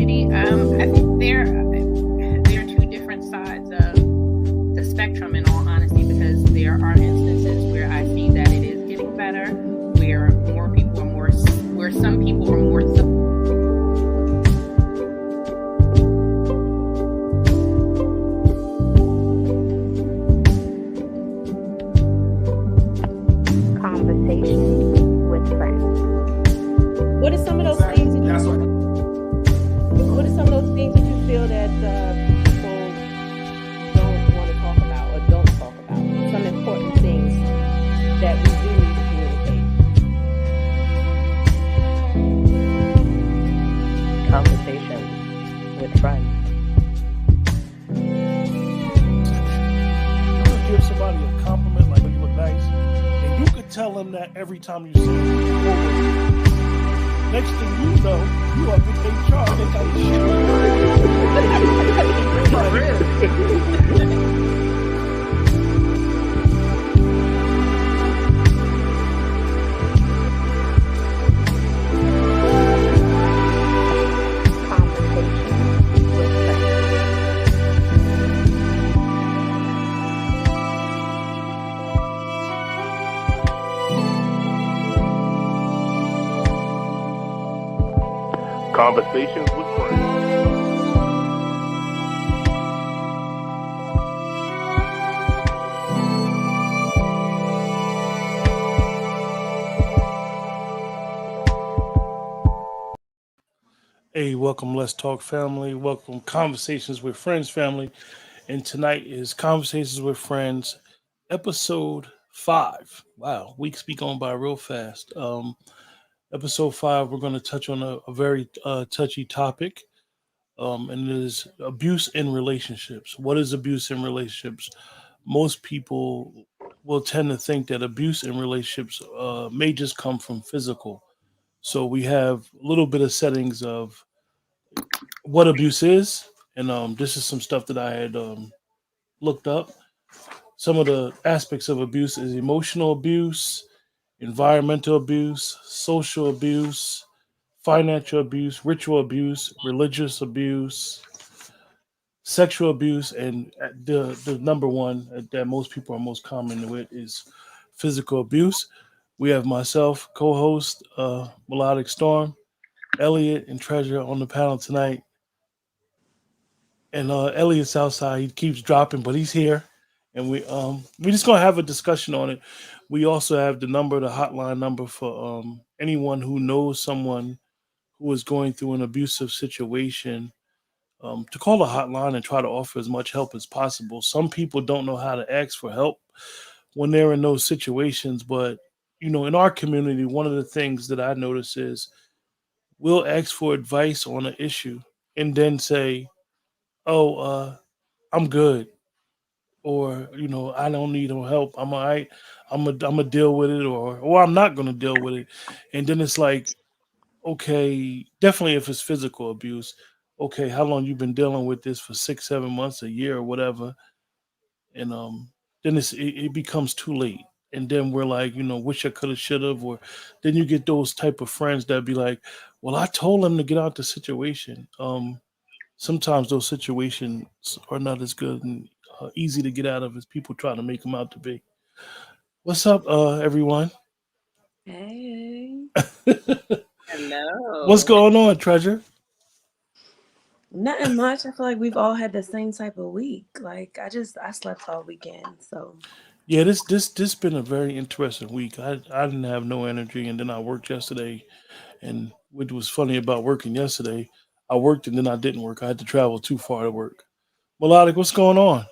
community. I think there are two different sides of the spectrum, in all honesty, because there are instances where I see that it is getting better, where where some people are more. Conversations with friends. What are some of those things that what are some of those things that you feel that people don't want to talk about or don't talk about? Some important things that we do need to communicate. Conversations with friends. You could give somebody a compliment like, you look nice, and you could tell them that every time you see them. Next thing you know, you up with HR. They tell you Conversations with friends. Conversations with friends. Hey, welcome, Let's Talk family. Welcome, Conversations with Friends family. And tonight is Conversations with Friends, episode 5. Wow, weeks be going by real fast. Episode 5, we're going to touch on a very touchy topic, and it is abuse in relationships. What is abuse in relationships? Most people will tend to think that abuse in relationships may just come from physical. So we have a little bit of settings of what abuse is, and this is some stuff that I had looked up. Some of the aspects of abuse is emotional abuse, environmental abuse, social abuse, financial abuse, ritual abuse, religious abuse, sexual abuse, and the number one that most people are most common with is physical abuse. We have myself, co-host Melodic Storm, Elliot, and Treasure on the panel tonight. And Elliot's outside; he keeps dropping, but he's here, and we just gonna have a discussion on it. We also have the hotline number for anyone who knows someone who is going through an abusive situation, to call the hotline and try to offer as much help as possible. Some people don't know how to ask for help when they're in those situations, but in our community, one of the things that I notice is we'll ask for advice on an issue and then say, "Oh, I'm good," or "I don't need no help. I'm all right. I'm gonna deal with it," or "I'm not gonna deal with it," and then it's like, okay, definitely if it's physical abuse, okay, how long you been dealing with this for 6, 7 months, a year, or whatever, and then it becomes too late, and then we're like, wish I could have, should have, or then you get those type of friends that be like, well, I told him to get out the situation. Sometimes those situations are not as good and easy to get out of as people try to make them out to be. What's up, everyone? Hey. What's Hello. going on, Treasure? Nothing much. I feel like we've all had the same type of week. Like I slept all weekend, so Yeah, this been a very interesting week. I didn't have no energy, and then I worked yesterday. And what was funny about working yesterday, I worked and then I didn't work. I had to travel too far to work. Melodic, what's going on?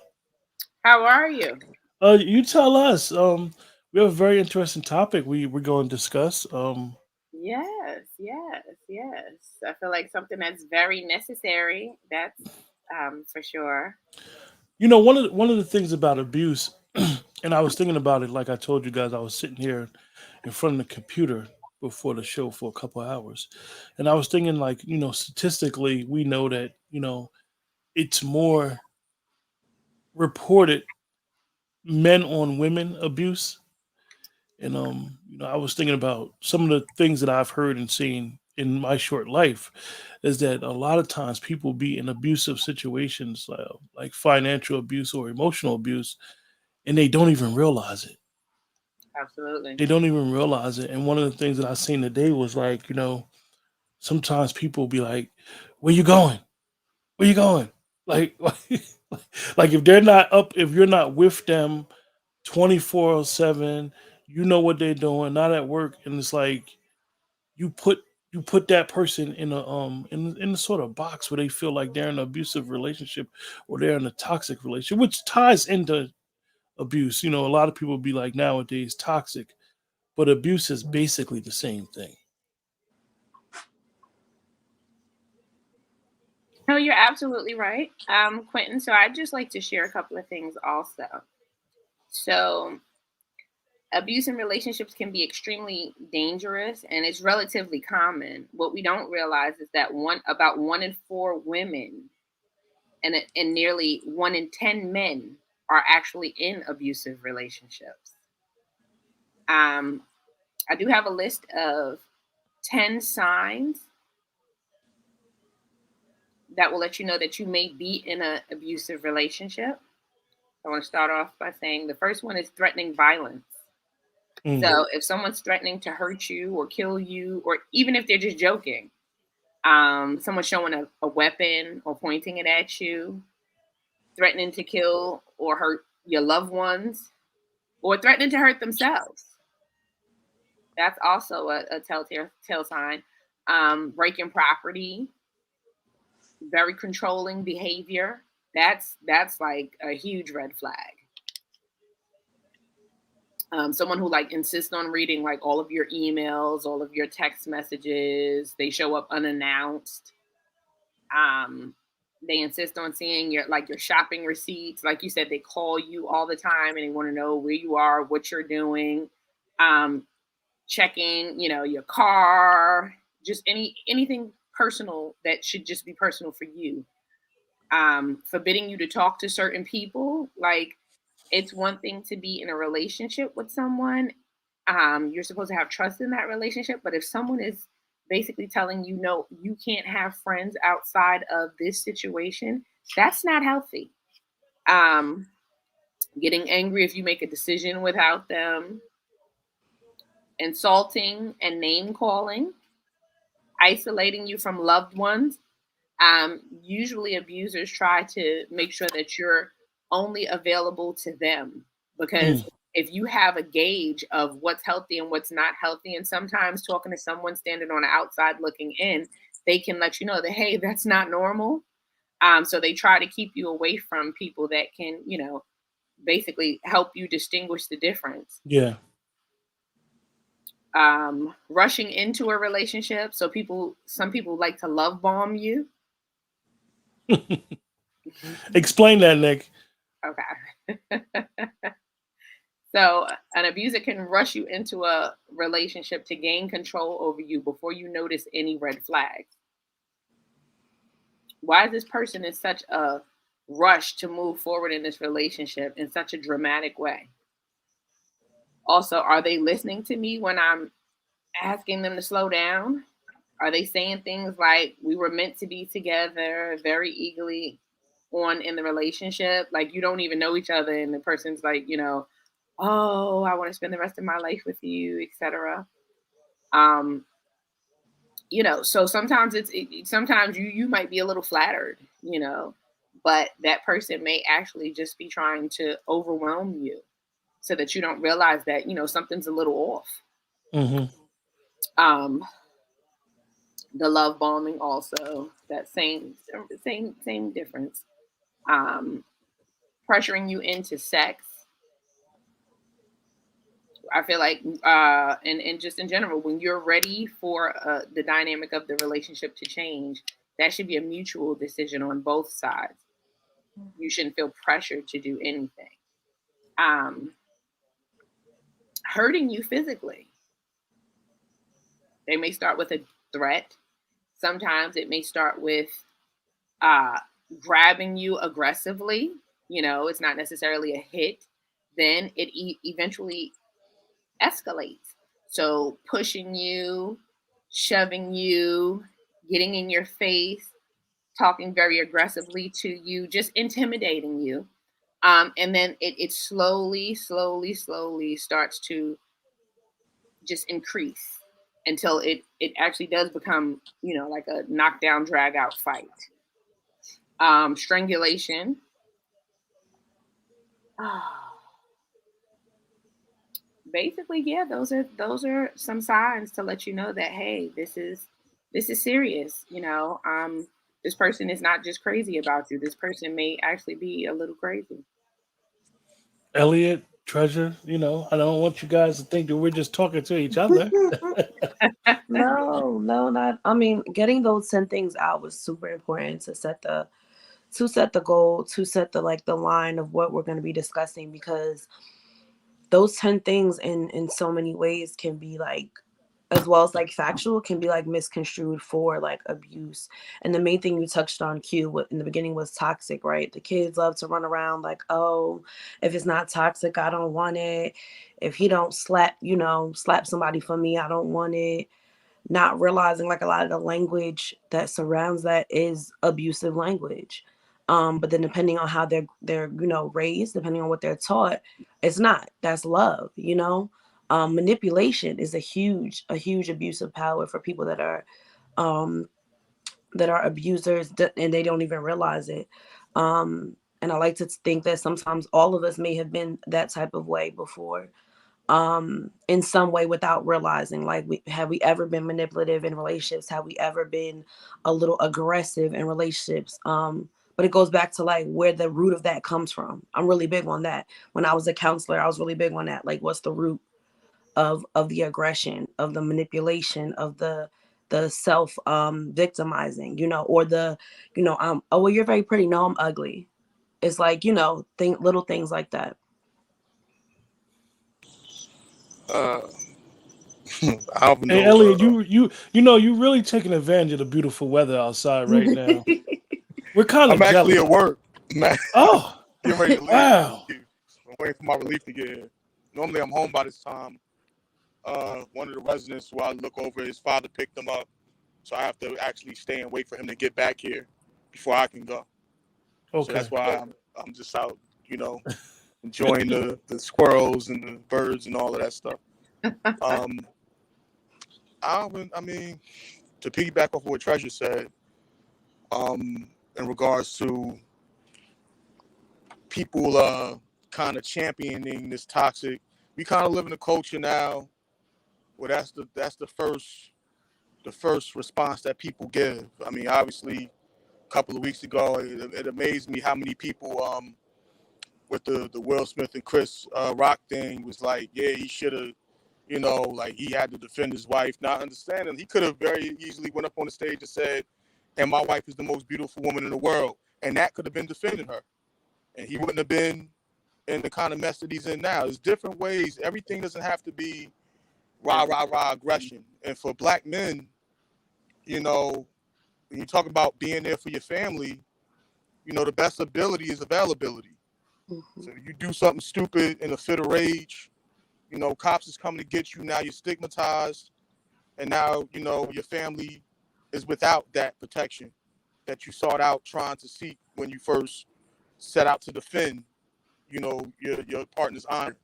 How are you? You tell us. We have a very interesting topic we're going to discuss. Yes, yes, yes. I feel like something that's very necessary. That's for sure. One of the things about abuse, and I was thinking about it. Like I told you guys, I was sitting here in front of the computer before the show for a couple of hours, and I was thinking, like, statistically, we know that it's more reported men on women abuse. And I was thinking about some of the things that I've heard and seen in my short life is that a lot of times people be in abusive situations, like financial abuse or emotional abuse, and they don't even realize it. Absolutely. They don't even realize it. And one of the things that I seen today was like, sometimes people be like, "Where you going? Where you going?" Like, like if they're not up, if you're not with them 24/7, you know what they're doing, not at work, and it's like you put you put that person in a sort of box where they feel like they're in an abusive relationship or they're in a toxic relationship, which ties into abuse. A lot of people be like nowadays toxic, but abuse is basically the same thing. No, you're absolutely right, Quentin. So I'd just like to share a couple of things also. So abuse in relationships can be extremely dangerous and it's relatively common. What we don't realize is that about 1 in 4 women and nearly 1 in 10 men are actually in abusive relationships. Um, I do have a list of 10 signs that will let you know that you may be in an abusive relationship. I want to start off by saying the first one is threatening violence. Mm, So if someone's threatening to hurt you or kill you, or even if they're just joking, someone showing a weapon or pointing it at you, threatening to kill or hurt your loved ones, or threatening to hurt themselves. That's also a telltale sign. Breaking property, very controlling behavior. That's like a huge red flag. Someone who like insists on reading like all of your emails, all of your text messages. They show up unannounced. Um, they insist on seeing your shopping receipts. Like you said, they call you all the time and they want to know where you are, what you're doing, um, checking, your car, just anything personal that should just be personal for you. Forbidding you to talk to certain people. Like it's one thing to be in a relationship with someone. You're supposed to have trust in that relationship, but if someone is basically telling you no, you can't have friends outside of this situation, that's not healthy. Um, Getting angry if you make a decision without them, insulting and name calling, isolating you from loved ones. Usually abusers try to make sure that you're only available to them because mm, if you have a gauge of what's healthy and what's not healthy, and sometimes talking to someone standing on the outside looking in, they can let you know that, hey, that's not normal. So they try to keep you away from people that can, basically help you distinguish the difference. yeah. Rushing into a relationship. So some people like to love bomb you. Explain that, Nick. Okay. So an abuser can rush you into a relationship to gain control over you before you notice any red flags. Why is this person in such a rush to move forward in this relationship in such a dramatic way? Also, are they listening to me when I'm asking them to slow down? Are they saying things like we were meant to be together very eagerly on in the relationship? Like you don't even know each other and the person's like, oh, I want to spend the rest of my life with you, etc. Um, so sometimes sometimes you might be a little flattered, but that person may actually just be trying to overwhelm you so that you don't realize that, something's a little off. Hmm. Um, the love bombing also, that same difference. Um, Pressuring you into sex. I feel like, and just in general, when you're ready for the dynamic of the relationship to change, that should be a mutual decision on both sides. You shouldn't feel pressured to do anything. Um, Hurting you physically. They may start with a threat. Sometimes it may start with uh, grabbing you aggressively. It's not necessarily a hit. Then it eventually escalates. So pushing you, shoving you, getting in your face, talking very aggressively to you, just intimidating you. And then it slowly starts to just increase until it actually does become, like a knockdown, drag out fight. Strangulation. Basically, yeah, those are some signs to let you know that, hey, this is serious. This person is not just crazy about you. This person may actually be a little crazy. Elliot, Treasure, I don't want you guys to think that we're just talking to each other. No, not. I mean, getting those 10 things out was super important to set the goal, to set the line of what we're going to be discussing, because those 10 things in so many ways can be as well as factual, can be misconstrued for abuse. And the main thing you touched on, Q, in the beginning was toxic, right? The kids love to run around oh, if it's not toxic, I don't want it. If he don't slap somebody for me, I don't want it. Not realizing a lot of the language that surrounds that is abusive language. But then depending on how they're raised, depending on what they're taught, it's not. That's love. Manipulation is a huge abuse of power for people that are abusers, and they don't even realize it. And I like to think that sometimes all of us may have been that type of way before, in some way, without realizing. Have we ever been manipulative in relationships? Have we ever been a little aggressive in relationships? But it goes back to where the root of that comes from. I'm really big on that. When I was a counselor, I was really big on that. What's the root of the aggression, of the manipulation, of the self victimizing, or the, oh, well, you're very pretty. No, I'm ugly. It's little things like that. I don't Hey, know. Elliot, you really taking advantage of the beautiful weather outside right now. We're kind of I'm actually jealous. at work. Man, Oh, getting ready to leave. wow. I'm waiting for my relief to get here. Normally, I'm home by this time. One of the residents who I look over, his father picked him up, so I have to actually stay and wait for him to get back here before I can go. Okay. So that's why I'm just out, enjoying the squirrels and the birds and all of that stuff. I mean, to piggyback off what Treasure said, in regards to people kind of championing this toxic, we kind of live in a culture now where that's the first response that people give. I mean, obviously, a couple of weeks ago, it amazed me how many people with the Will Smith and Chris Rock thing was yeah, he should have, he had to defend his wife. Not understanding, he could have very easily went up on the stage and said, and my wife is the most beautiful woman in the world. And that could have been defending her. And he wouldn't have been in the kind of mess that he's in now. There's different ways. Everything doesn't have to be rah, rah, rah aggression. And for Black men, when you talk about being there for your family, the best ability is availability. Mm-hmm. So if you do something stupid in a fit of rage, cops is coming to get you. Now you're stigmatized. And now, your family is without that protection that you sought out trying to seek when you first set out to defend, your partner's honor,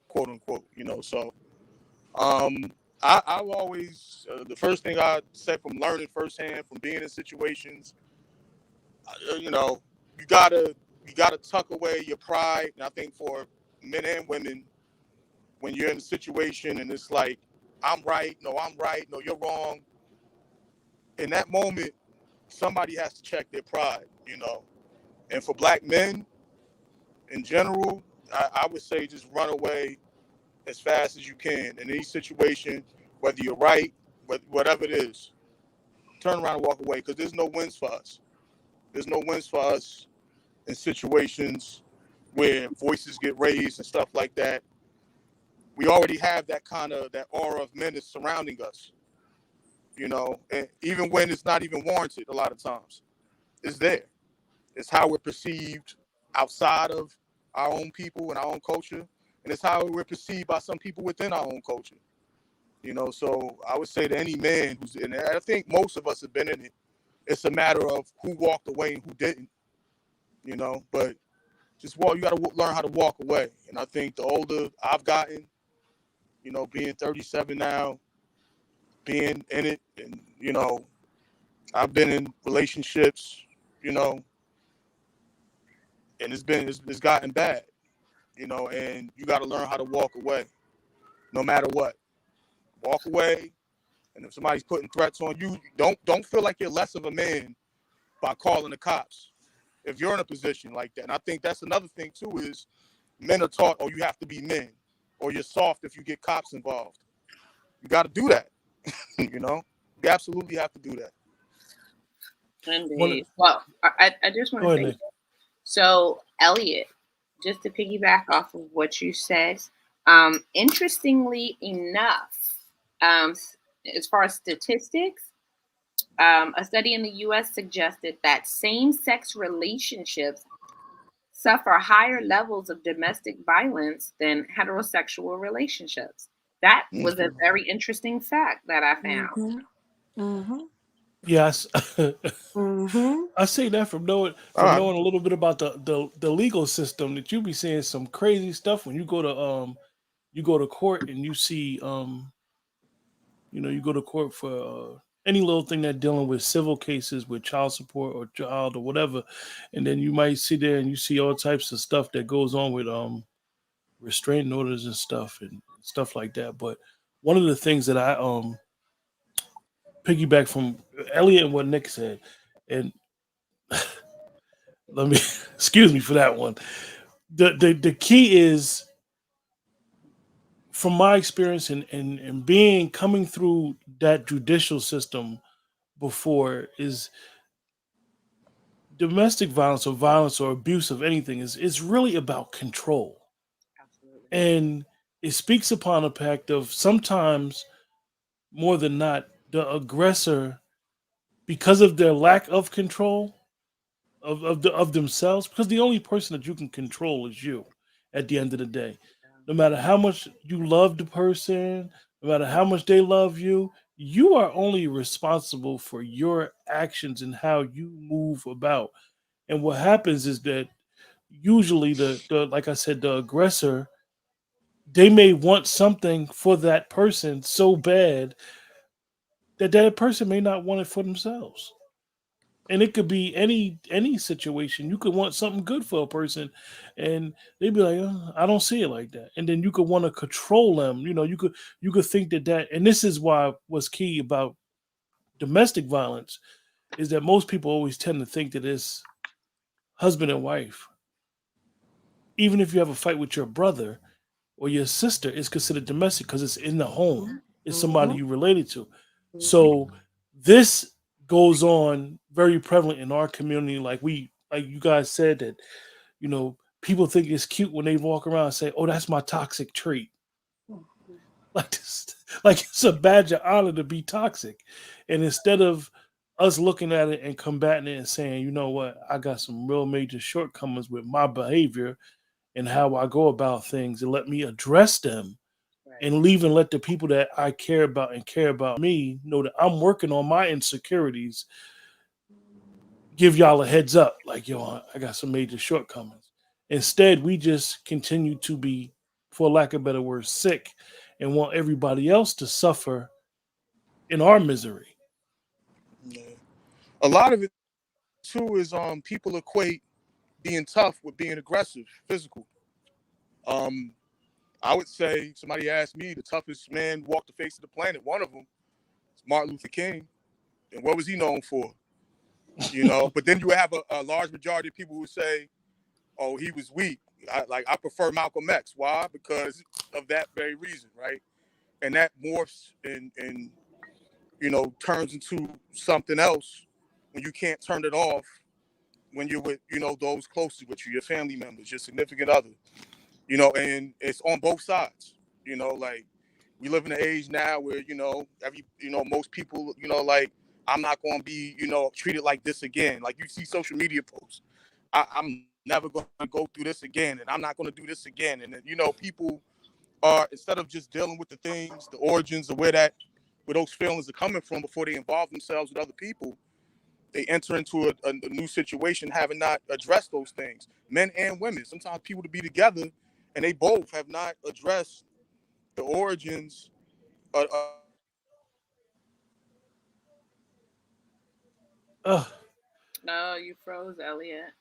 quote unquote. So I've always, the first thing I said from learning firsthand, from being in situations, you gotta tuck away your pride. And I think for men and women, when you're in a situation and it's I'm right, no, you're wrong. In that moment, somebody has to check their pride, And for Black men in general, I would say just run away as fast as you can in any situation, whether you're right, whatever it is. Turn around and walk away, because there's no wins for us. There's no wins for us in situations where voices get raised and stuff like that. We already have that aura of menace surrounding us. And even when it's not even warranted, a lot of times, it's there. It's how we're perceived outside of our own people and our own culture, and it's how we're perceived by some people within our own culture. You know, so I would say to any man who's in it, I think most of us have been in it. It's a matter of who walked away and who didn't. You know, but just you got to learn how to walk away. And I think the older I've gotten, you know, being 37 now, being in it, and you know, I've been in relationships, you know, and it's gotten bad, you know, and you got to learn how to walk away, no matter what. Walk away, and if somebody's putting threats on you, don't feel like you're less of a man by calling the cops. If you're in a position like that, and I think that's another thing too is men are taught, oh, you have to be men, or you're soft if you get cops involved. You got to do that, you know. You absolutely have to do that. Indeed. Well, I just want Go to ahead, say, Nick. so Elliot, just to piggyback off of what you said, interestingly enough, as far as statistics, a study in the U.S. suggested that same-sex relationships suffer higher levels of domestic violence than heterosexual relationships. That was a very interesting fact that I found. Yes. Mm-hmm. I say that from knowing All right. a little bit about the legal system, that you be seeing some crazy stuff when you go to court and you see you go to court for any little thing that dealing with civil cases with child support or child or whatever, and then you might sit there and you see all types of stuff that goes on with restraining orders and stuff like that. But one of the things that I piggyback from Elliot and what Nick said, and let me excuse me for that one. The key is, from my experience and being coming through that judicial system before, is domestic violence or abuse of anything is really about control. Absolutely. And it speaks upon a fact of sometimes, more than not, the aggressor, because of their lack of control of themselves, because the only person that you can control is you at the end of the day. No matter how much you love the person, no matter how much they love you, you are only responsible for your actions and how you move about. And what happens is that usually the like I said, the aggressor, they may want something for that person so bad that that person may not want it for themselves. And it could be any situation. You could want something good for a person, and they'd be like, I don't see it like that. And then you could want to control them. You could think that. And this is why what's key about domestic violence is that most people always tend to think that it's husband and wife. Even if you have a fight with your brother or your sister, it's considered domestic because it's in the home. It's somebody you related to. So this goes on very prevalent in our community. Like you guys said, that people think it's cute when they walk around and say, "Oh, that's my toxic trait." Like this, like it's a badge of honor to be toxic. And instead of us looking at it and combating it and saying, you know what, I got some real major shortcomings with my behavior and how I go about things, and let me address them, and leave and let the people that I care about and care about me know that I'm working on my insecurities. Give y'all a heads up, like, yo, I got some major shortcomings. Instead, we just continue to be, for lack of a better word, sick, and want everybody else to suffer in our misery. Yeah. A lot of it too is people equate being tough with being aggressive, physical. I would say, somebody asked me, the toughest man walked the face of the planet. One of them is Martin Luther King. And what was he known for? But then you have a large majority of people who say, oh, he was weak. I prefer Malcolm X. Why? Because of that very reason, right? And that morphs and turns into something else when you can't turn it off when you're with, those closest with you, your family members, your significant other, and it's on both sides, like we live in an age now where, most people, like, I'm not going to be, treated like this again. Like, you see social media posts. I'm never going to go through this again, and I'm not going to do this again. And then, people are, instead of just dealing with the things, the origins of where those feelings are coming from before they involve themselves with other people, they enter into a new situation having not addressed those things. Men and women. Sometimes people to be together and they both have not addressed the origins of Uh, No, you froze, Elliot.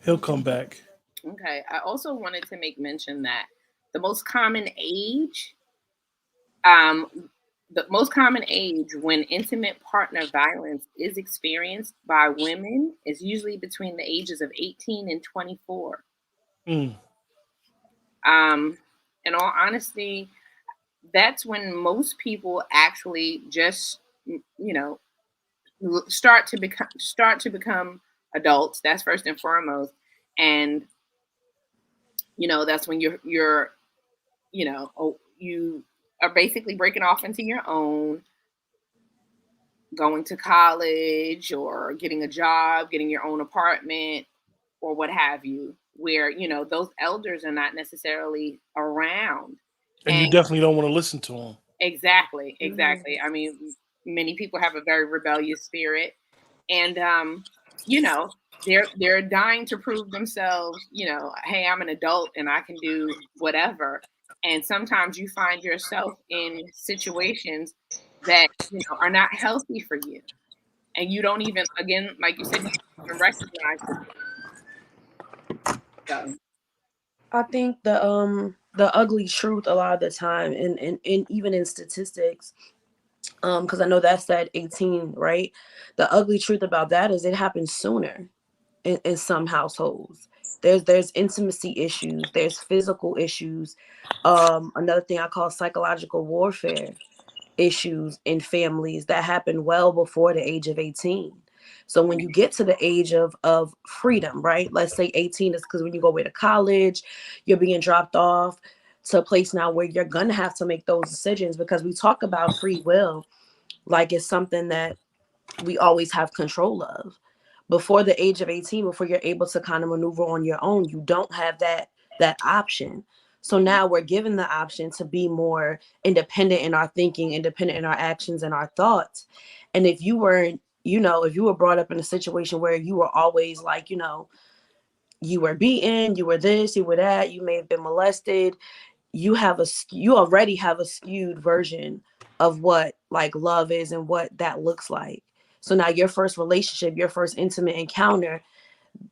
he'll come back. Okay. I also wanted to make mention that the most common age, um, the most common age when intimate partner violence is experienced by women is usually between the ages of 18 and 24. Mm. Um, in all honesty, that's when most people actually just, you know, start to become adults. That's first and foremost, and that's when you're you are basically breaking off into your own, going to college or getting a job, getting your own apartment or what have you, where those elders are not necessarily around. And you And definitely don't want to listen to him. exactly, Mhm. exactly. I mean, many people have a very rebellious spirit, and you know, they're dying to prove themselves. Hey, I'm an adult and I can do whatever. And sometimes you find yourself in situations that are not healthy for you, and you don't even, again, like you said, you don't even recognize the stuff. I think the ugly truth a lot of the time, and even in statistics, because I know that's that 18, right? The ugly truth about that is it happens sooner in some households. There's intimacy issues, there's physical issues. Another thing I call psychological warfare issues in families that happen well before the age of 18. So when you get to the age of freedom, right? Let's say 18 is because when you go away to college, you're being dropped off to a place now where you're gonna have to make those decisions, because we talk about free will like it's something that we always have control of. Before the age of 18, before you're able to kind of maneuver on your own, you don't have that option. So now we're given the option to be more independent in our thinking, independent in our actions and our thoughts. And if you weren't, if you were brought up in a situation where you were always like, you were beaten, you were this, you were that, you may have been molested, you already have a skewed version of what like love is and what that looks like. So now your first relationship, your first intimate encounter,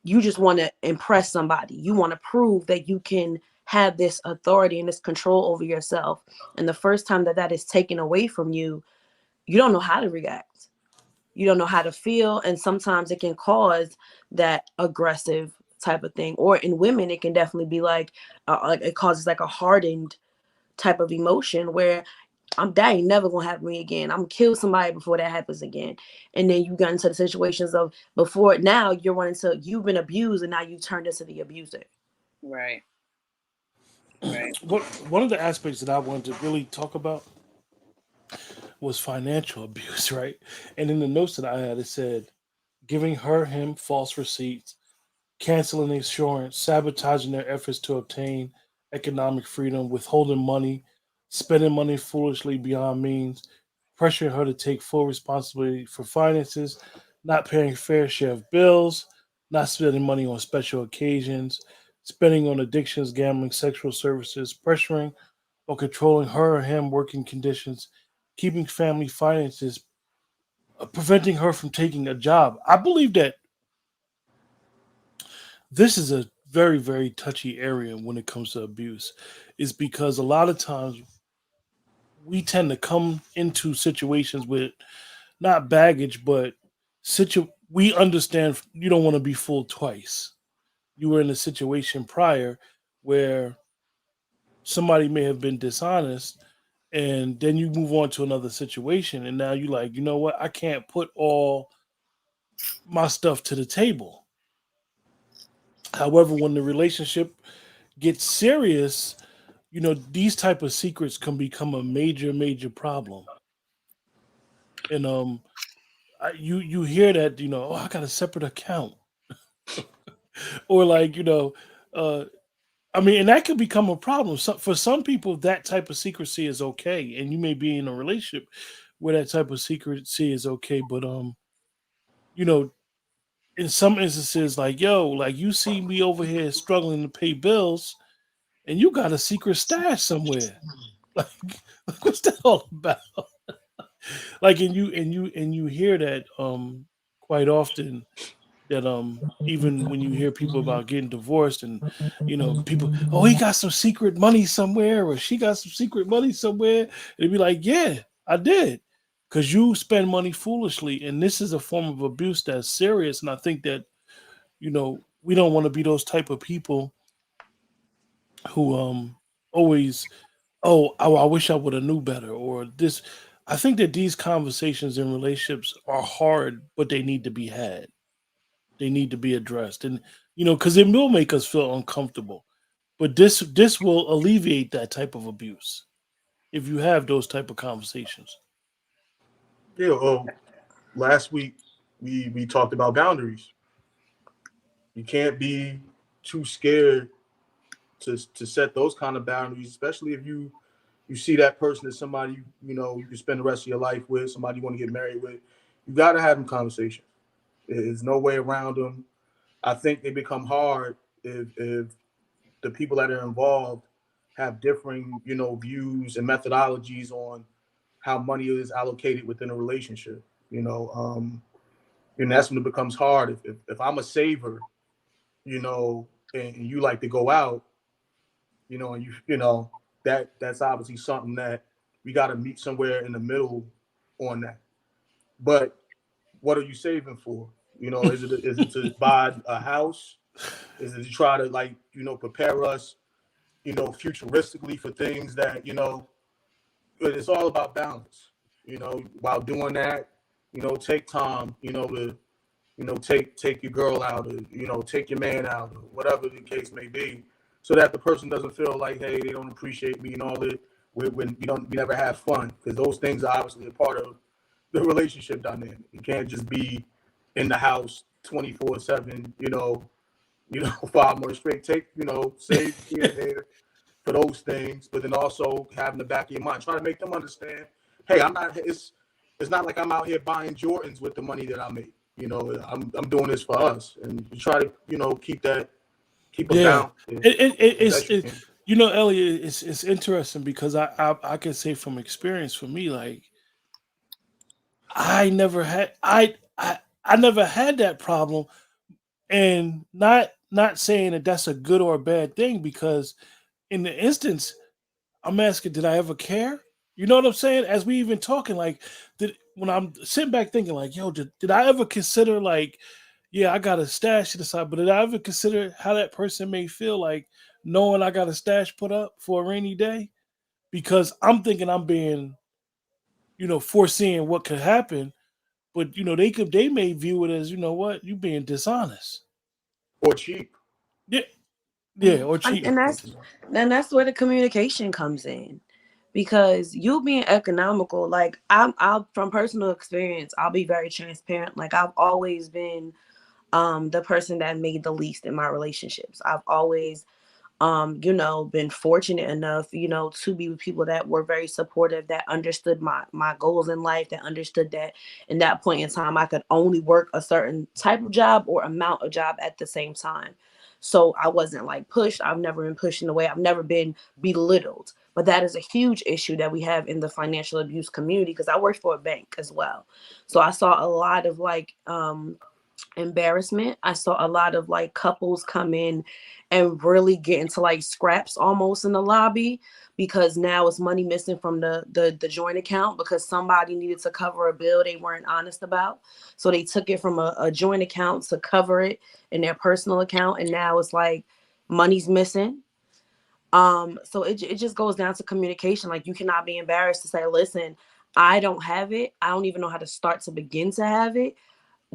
you just want to impress somebody, you want to prove that you can have this authority and this control over yourself. And the first time that is taken away from you, you don't know how to react, you don't know how to feel, and sometimes it can cause that aggressive type of thing. Or in women it can definitely be like it causes like a hardened type of emotion where that ain't never gonna happen to me again. I'm gonna kill somebody before that happens again. And then you got into the situations of before, now you've been abused and now you turned into the abuser. Right, right. What one of the aspects that I wanted to really talk about was financial abuse, right? And in the notes that I had, it said giving him false receipts, canceling insurance, sabotaging their efforts to obtain economic freedom, withholding money, spending money foolishly beyond means, pressuring her to take full responsibility for finances, not paying fair share of bills, not spending money on special occasions, spending on addictions, gambling, sexual services, pressuring or controlling her or him working conditions, keeping family finances, preventing her from taking a job. I believe that this is a very, very touchy area when it comes to abuse, is because a lot of times we tend to come into situations with not baggage, but we understand you don't want to be fooled twice. You were in a situation prior where somebody may have been dishonest, and then you move on to another situation, and now you like, you know what, I can't put all my stuff to the table. However, when the relationship gets serious, these type of secrets can become a major, major problem. And you hear that, oh, I got a separate account, or like, uh I mean, and that could become a problem. So, for some people, that type of secrecy is okay, and you may be in a relationship where that type of secrecy is okay. But you know, in some instances, like yo, like you see me over here struggling to pay bills, and you got a secret stash somewhere. Like, what's that all about? Like, and you hear that quite often, that even when you hear people about getting divorced, and people, oh, he got some secret money somewhere, or she got some secret money somewhere, and they'd be like, yeah, I did, because you spend money foolishly, and this is a form of abuse that's serious. And I think that we don't want to be those type of people who always, oh, I wish I would have knew better, or this. I think that these conversations in relationships are hard, but they need to be had. They need to be addressed, and because it will make us feel uncomfortable. But this will alleviate that type of abuse if you have those type of conversations. Yeah. Last week we talked about boundaries. You can't be too scared to set those kind of boundaries, especially if you see that person as somebody you can spend the rest of your life with, somebody you want to get married with. You got to have them conversations. There's no way around them. I think they become hard if the people that are involved have differing views and methodologies on how money is allocated within a relationship. And that's when it becomes hard. If I'm a saver, and you like to go out, and that's obviously something that we got to meet somewhere in the middle on that. But what are you saving for? Is it to buy a house? Is it to try to prepare us, futuristically for things that it's all about balance. While doing that, take time, to take your girl out, or take your man out, or whatever the case may be, so that the person doesn't feel like, hey, they don't appreciate me and all that. When we never have fun, because those things are obviously a part of the relationship dynamic. You can't just be in the house 24/7, 5 months straight. Save here and there for those things, but then also have in the back of your mind, try to make them understand, hey, I'm not. It's not like I'm out here buying Jordans with the money that I make. I'm doing this for us, and you try to keep a Yeah, balance. Elliot, it's interesting because I can say from experience, for me, like I never had I never had that problem, and not saying that that's a good or a bad thing, because in the instance, I'm asking, did I ever care? You know what I'm saying? As we even talking, like, when I'm sitting back thinking, like, yo, did I ever consider, like, yeah, I got a stash to the side, but did I ever consider how that person may feel, like, knowing I got a stash put up for a rainy day? Because I'm thinking I'm being, foreseeing what could happen, but they may view it as, what, you being dishonest. Or cheap. Yeah, yeah, or cheating. And that's where the communication comes in, because you being economical, like I'll from personal experience, I'll be very transparent. Like I've always been the person that made the least in my relationships. I've always been fortunate enough, to be with people that were very supportive, that understood my goals in life, that understood that in that point in time I could only work a certain type of job or amount of job at the same time. So I wasn't like pushed. I've never been pushed in the way. I've never been belittled. But that is a huge issue that we have in the financial abuse community, because I worked for a bank as well. So I saw a lot of embarrassment. I saw a lot of couples come in and really get into scraps almost in the lobby, because now it's money missing from the joint account because somebody needed to cover a bill they weren't honest about. So they took it from a joint account to cover it in their personal account, and now it's money's missing. So it just goes down to communication. You cannot be embarrassed to say, listen, I don't have it. I don't even know how to start to begin to have it.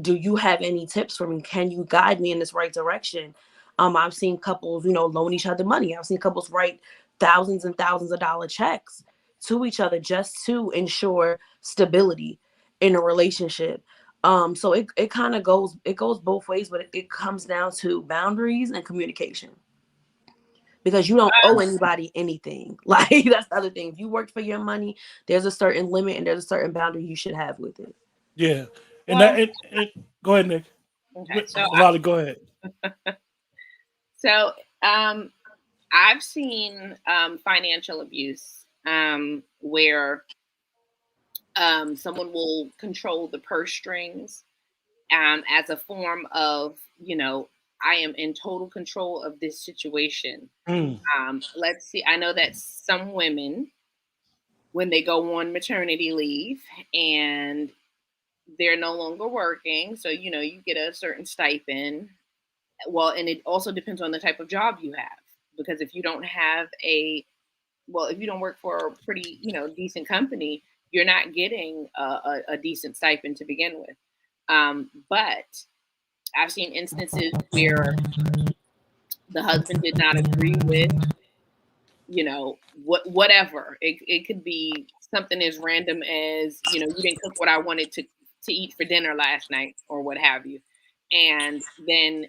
Do you have any tips for me? Can you guide me in this right direction? I've seen couples, loan each other money. I've seen couples write thousands and thousands of dollar checks to each other just to ensure stability in a relationship. So it kind of goes both ways, but it comes down to boundaries and communication. because you don't owe anybody anything. Like, that's the other thing. If you worked for your money, there's a certain limit and there's a certain boundary you should have with it. Yeah. And Well, that and go ahead, Nick. okay, Lolly, go ahead. So I've seen financial abuse where someone will control the purse strings as a form of, I am in total control of this situation. Mm. Let's see. I know that some women, when they go on maternity leave and they're no longer working, so, you get a certain stipend. Well, and it also depends on the type of job you have, because if you don't have if you don't work for a pretty, decent company, you're not getting a decent stipend to begin with. But I've seen instances where the husband did not agree with, whatever. It could be something as random as, you didn't cook what I wanted to eat for dinner last night, or what have you. And then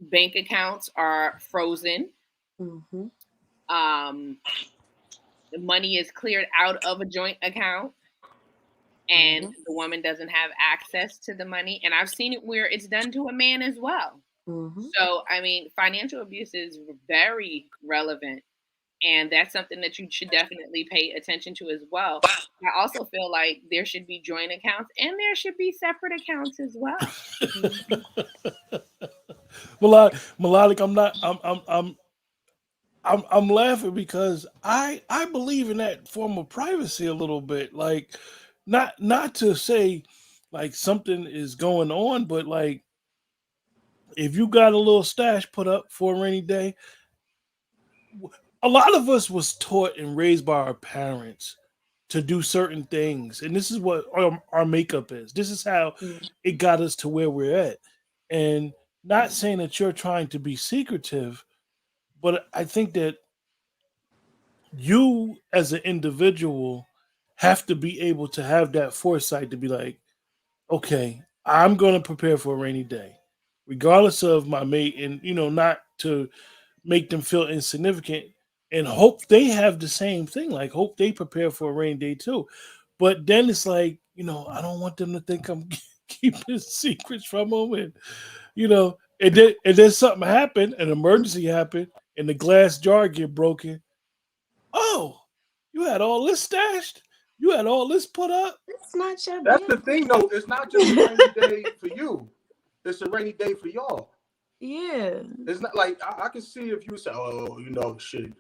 bank accounts are frozen. Mm-hmm. The money is cleared out of a joint account, and the woman doesn't have access to the money. And I've seen it where it's done to a man as well. Mm-hmm. So, I mean, financial abuse is very relevant, and that's something that you should definitely pay attention to as well. I also feel like there should be joint accounts and there should be separate accounts as well. Melodic, I'm laughing because I believe in that form of privacy a little bit. Like, not to say like something is going on, but like if you got a little stash put up for a rainy day, a lot of us was taught and raised by our parents to do certain things, and this is what our makeup is. This is how it got us to where we're at. And not saying that you're trying to be secretive, but I think that you as an individual have to be able to have that foresight to be like, okay, I'm going to prepare for a rainy day, regardless of my mate, and not to make them feel insignificant, and hope they have the same thing. Like, hope they prepare for a rainy day too. But then it's like, I don't want them to think I'm keeping secrets from them, and then something happened, an emergency happened, and the glass jar get broken. Oh, you had all this stashed? You had all this put up? It's not your That's the business. thing, though. It's not just a rainy day for you. It's a rainy day for y'all. Yeah. It's not like I can see if you say, oh, shit,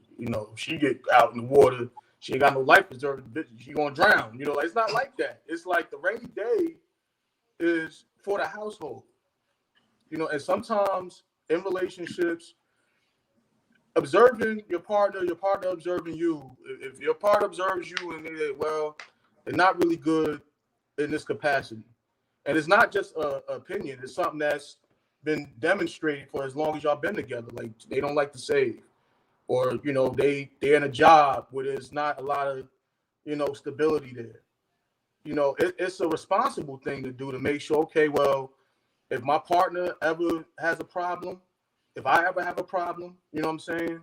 she get out in the water, she ain't got no life preserver, bitch, she gonna drown. Like, it's not like that. It's like the rainy day is for the household. And sometimes in relationships, observing your partner observing you. If your partner observes you and they're not really good in this capacity. And it's not just an opinion. It's something that's been demonstrated for as long as y'all been together. Like, they don't like to save, or they're in a job where there's not a lot of stability there. It's a responsible thing to do, to make sure, okay, well, if my partner ever has a problem, if I ever have a problem, you know what I'm saying?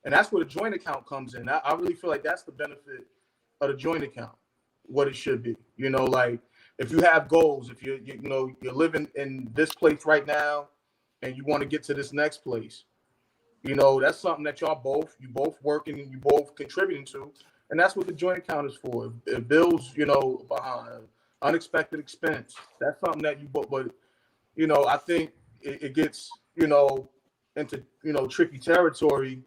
And that's where the joint account comes in. I really feel like that's the benefit of the joint account, what it should be. Like, if you have goals, if you're living in this place right now and you want to get to this next place, that's something that you both working and you both contributing to. And that's what the joint account is for. It bills, behind unexpected expense. That's something that you both, but I think it gets, into, tricky territory.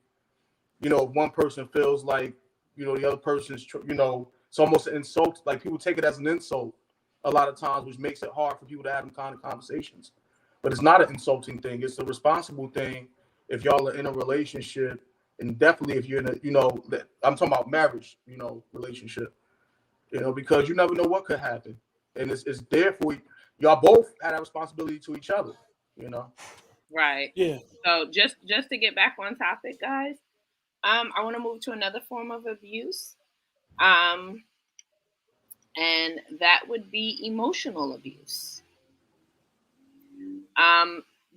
One person feels like, the other person's, it's almost an insult. Like, people take it as an insult a lot of times, which makes it hard for people to have them kind of conversations. But it's not an insulting thing. It's a responsible thing if y'all are in a relationship, and definitely if you're in a, I'm talking about marriage, relationship, because you never know what could happen. And it's there for you. Y'all both had a responsibility to each other, Right. Yeah. So just to get back on topic, guys, I want to move to another form of abuse. And that would be emotional abuse.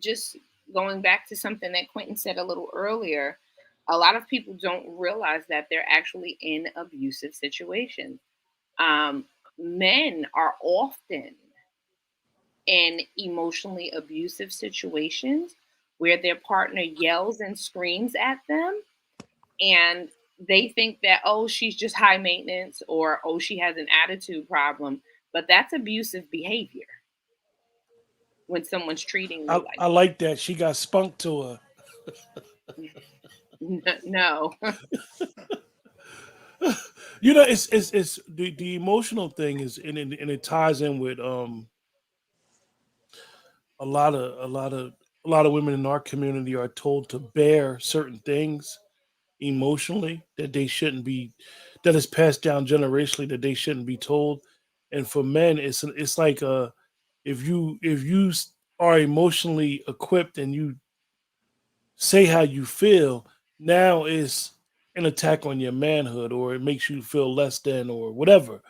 Just going back to something that Quentin said a little earlier, a lot of people don't realize that they're actually in abusive situations. Men are often in emotionally abusive situations where their partner yells and screams at them, and they think that, oh, she's just high maintenance, or oh, she has an attitude problem, but that's abusive behavior when someone's treating you like I like that. She got spunk to her. no. You know, it's the emotional thing is, and it ties in with a lot of a lot of women in our community are told to bear certain things emotionally that they shouldn't be, that is passed down generationally, that they shouldn't be told. And for men, it's like if you are emotionally equipped and you say how you feel, now it's an attack on your manhood, or it makes you feel less than, or whatever.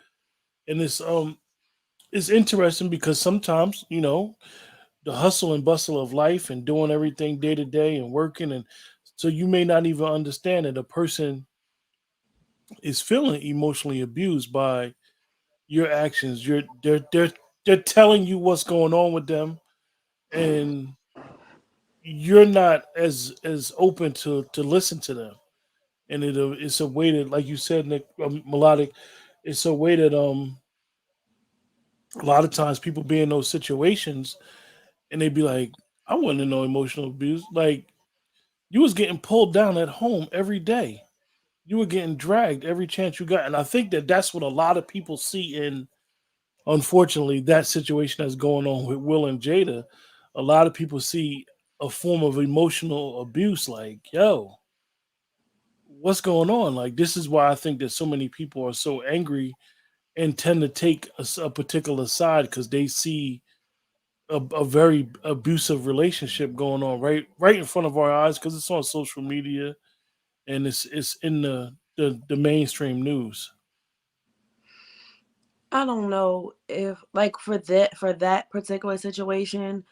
And it's interesting because sometimes, you know, the hustle and bustle of life and doing everything day to day and working, and so you may not even understand that a person is feeling emotionally abused by your actions. They're telling you what's going on with them, and you're not as open to listen to them. And it's a way that, like you said, Nick, melodic. It's a way that a lot of times people be in those situations and they be like, I wasn't in no emotional abuse. Like, you was getting pulled down at home every day. You were getting dragged every chance you got, and I think that that's what a lot of people see in, unfortunately, that situation that's going on with Will and Jada. A lot of people see a form of emotional abuse. Like, yo, what's going on? Like, this is why I think that so many people are so angry and tend to take a particular side, because they see a very abusive relationship going on right in front of our eyes, because it's on social media and it's in the mainstream news. I don't know if like for that particular situation,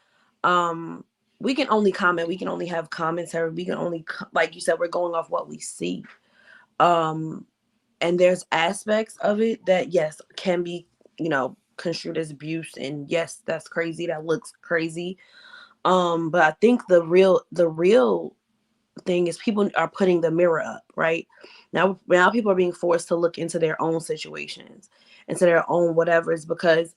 um, we can only comment. We can only have commentary. We can only like you said, we're going off what we see. Um, and there's aspects of it that yes can be, construed as abuse, and yes, that's crazy. That looks crazy. But I think the real thing is people are putting the mirror up, right? Now people are being forced to look into their own situations, into their own whatevers, because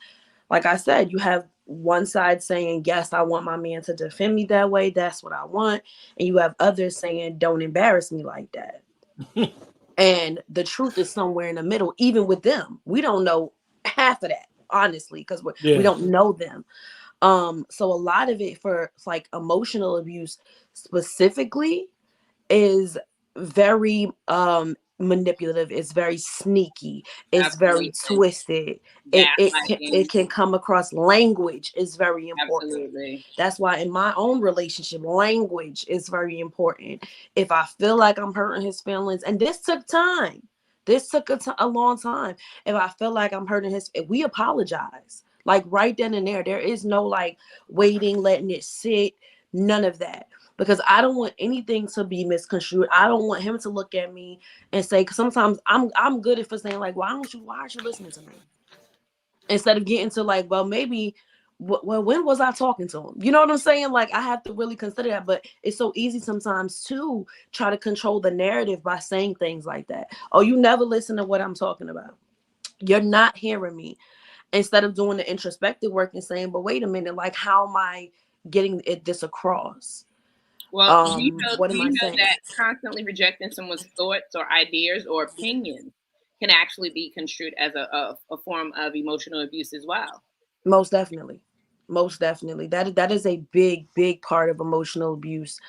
like I said, you have one side saying, yes, I want my man to defend me that way. That's what I want. And you have others saying, don't embarrass me like that. And the truth is somewhere in the middle, even with them. We don't know half of that, honestly, because we Yeah, don't know them. So a lot of it for like emotional abuse specifically is very manipulative, it's very sneaky, it's very Absolutely. twisted. It Gaslighting. can come across. Language is very important. Absolutely. That's why in my own relationship, language is very important. If I feel like I'm hurting his feelings, and this took time, this took a long time. If I feel like I'm hurting if we apologize like right then and there is no like waiting, letting it sit, none of that, because I don't want anything to be misconstrued. I don't want him to look at me and say, because sometimes I'm good at for saying like, why aren't you listening to me? Instead of getting to like, well, maybe, well, when was I talking to him? You know what I'm saying? Like, I have to really consider that. But it's so easy sometimes to try to control the narrative by saying things like that. Oh, you never listen to what I'm talking about. You're not hearing me. Instead of doing the introspective work and saying, but wait a minute, like, how am I getting this across? Well, do you know What do am you I know saying? that constantly rejecting someone's thoughts or ideas or opinions can actually be construed as a form of emotional abuse as well? Most definitely. Most definitely. That is a big part of emotional abuse.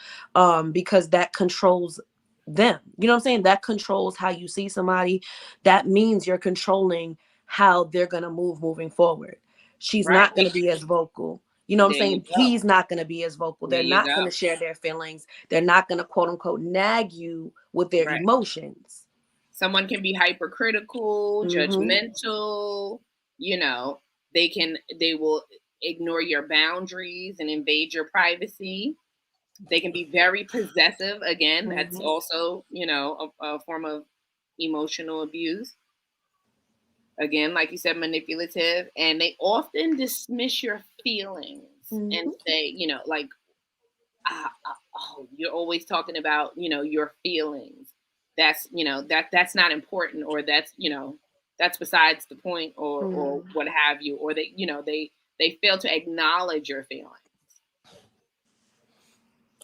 Because that controls them. You know what I'm saying? That controls how you see somebody. That means you're controlling how they're gonna move moving forward. She's Right. not gonna be as vocal. You know what I'm There you saying? go. He's not gonna be as vocal. There They're you not go. gonna share their feelings. They're not gonna quote unquote nag you with their Right. emotions. Someone can be hypercritical, Hmm. judgmental, you know, they will ignore your boundaries and invade your privacy. They can be very possessive. Again, that's Mhm. also, a form of emotional abuse. Again, like you said, manipulative. And they often dismiss your feelings and Mhm. say, like, oh, you're always talking about, your feelings. That's not important, or that's besides the point, or Mhm. what have you, or they fail to acknowledge your feelings.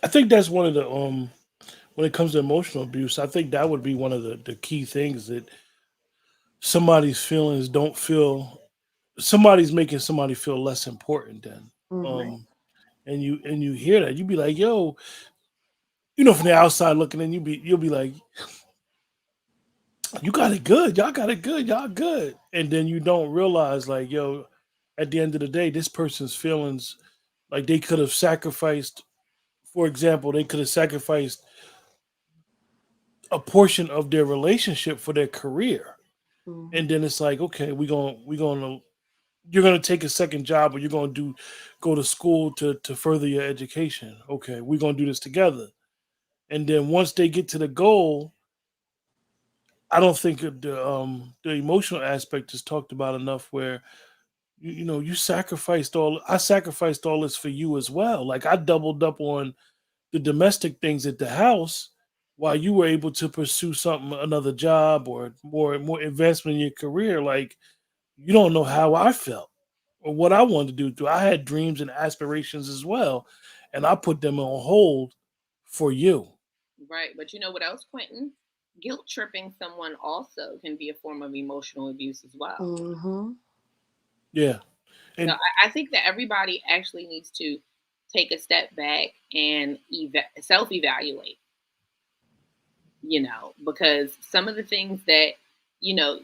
I think that's one of the when it comes to emotional abuse, I think that would be one of the key things that somebody's feelings don't feel somebody's making somebody feel less important than. Mhm. Um and you hear that, you be like, yo, from the outside looking in, you'll be like, you got it good, y'all got it good, y'all good. And then you don't realize, like, yo, at the end of the day, this person's feelings, like they could have sacrificed, for example, they could have sacrificed a portion of their relationship for their career. And Mhm. then it's like, okay, we're gonna you're gonna take a second job, or you're gonna go to school to further your education. Okay, we're gonna do this together. And then once they get to the goal, I don't think that the emotional aspect is talked about enough. Where you sacrificed all. I sacrificed all this for you as well. Like, I doubled up on the domestic things at the house, while you were able to pursue something, another job, or more advancement in your career. Like, you don't know how I felt or what I wanted to do. I had dreams and aspirations as well, and I put them on hold for you. Right. But you know what else, Quentin? Guilt tripping someone also can be a form of emotional abuse as well. Mhm. Yeah, So and I think that everybody actually needs to take a step back and self evaluate, because some of the things that, you know,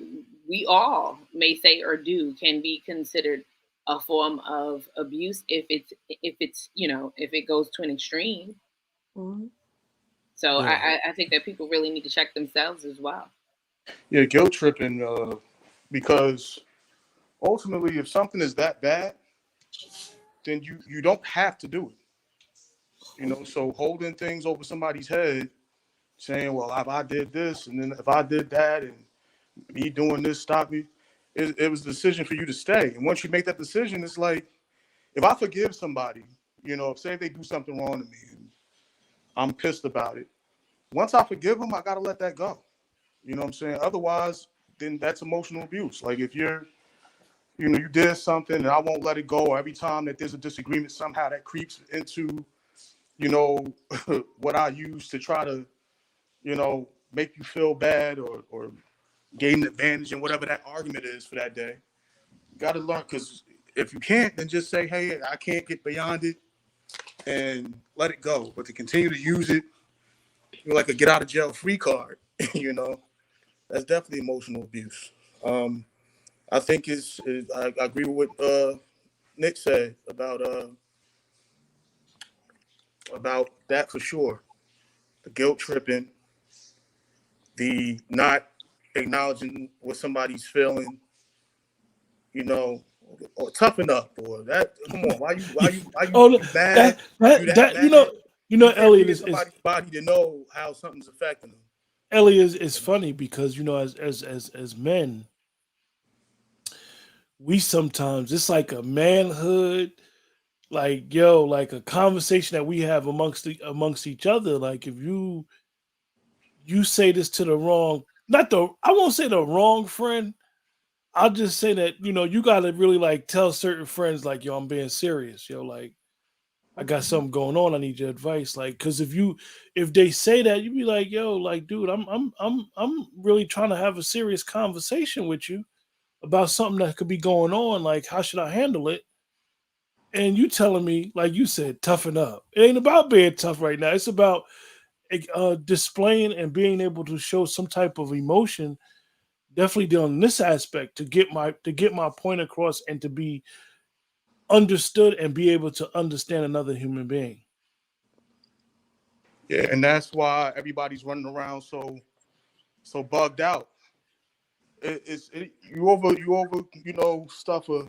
we all may say or do can be considered a form of abuse if it goes to an extreme. Mhm. So yeah, I think that people really need to check themselves as well. Yeah, guilt tripping, because ultimately, if something is that bad, then you don't have to do it. So holding things over somebody's head, saying, "Well, if I did this, and then if I did that, and me doing this stop me," it was a decision for you to stay. And once you make that decision, it's like, if I forgive somebody, say they do something wrong to me, and I'm pissed about it. Once I forgive them, I gotta let that go. You know what I'm saying? Otherwise, then that's emotional abuse. Like, if you did something and I won't let it go, or every time that there's a disagreement, somehow that creeps into, you know, what I use to try to, make you feel bad, or gain an advantage in whatever that argument is for that day. You got to learn, because if you can't, then just say, hey, I can't get beyond it, and let it go. But to continue to use it, like a get out of jail free card, you know, that's definitely emotional abuse. Um, I think I agree with what Nick said about that for sure. The guilt tripping, the not acknowledging what somebody's feeling, you know, or toughen up, or that. Come on, why you oh, you mad? that You that that that mad? You can't Elliot be in is somebody's body to know how something's affecting them. Elliot is funny, because as men, we sometimes, it's like a manhood, like, yo, like a conversation that we have amongst each other. Like, if you say this to the wrong, not the I won't say the wrong friend. I'll just say that, you gotta really, like, tell certain friends, like, yo, I'm being serious, yo, like, I got Mhm. something going on, I need your advice. Like, because if they say that, you be like, yo, like, dude, I'm really trying to have a serious conversation with you about something that could be going on. Like, how should I handle it? And you telling me, like you said, toughen up. It ain't about being tough right now. It's about displaying and being able to show some type of emotion. Definitely on this aspect, to get my point across, and to be understood and be able to understand another human being. Yeah, and that's why everybody's running around so bugged out. You over stuff a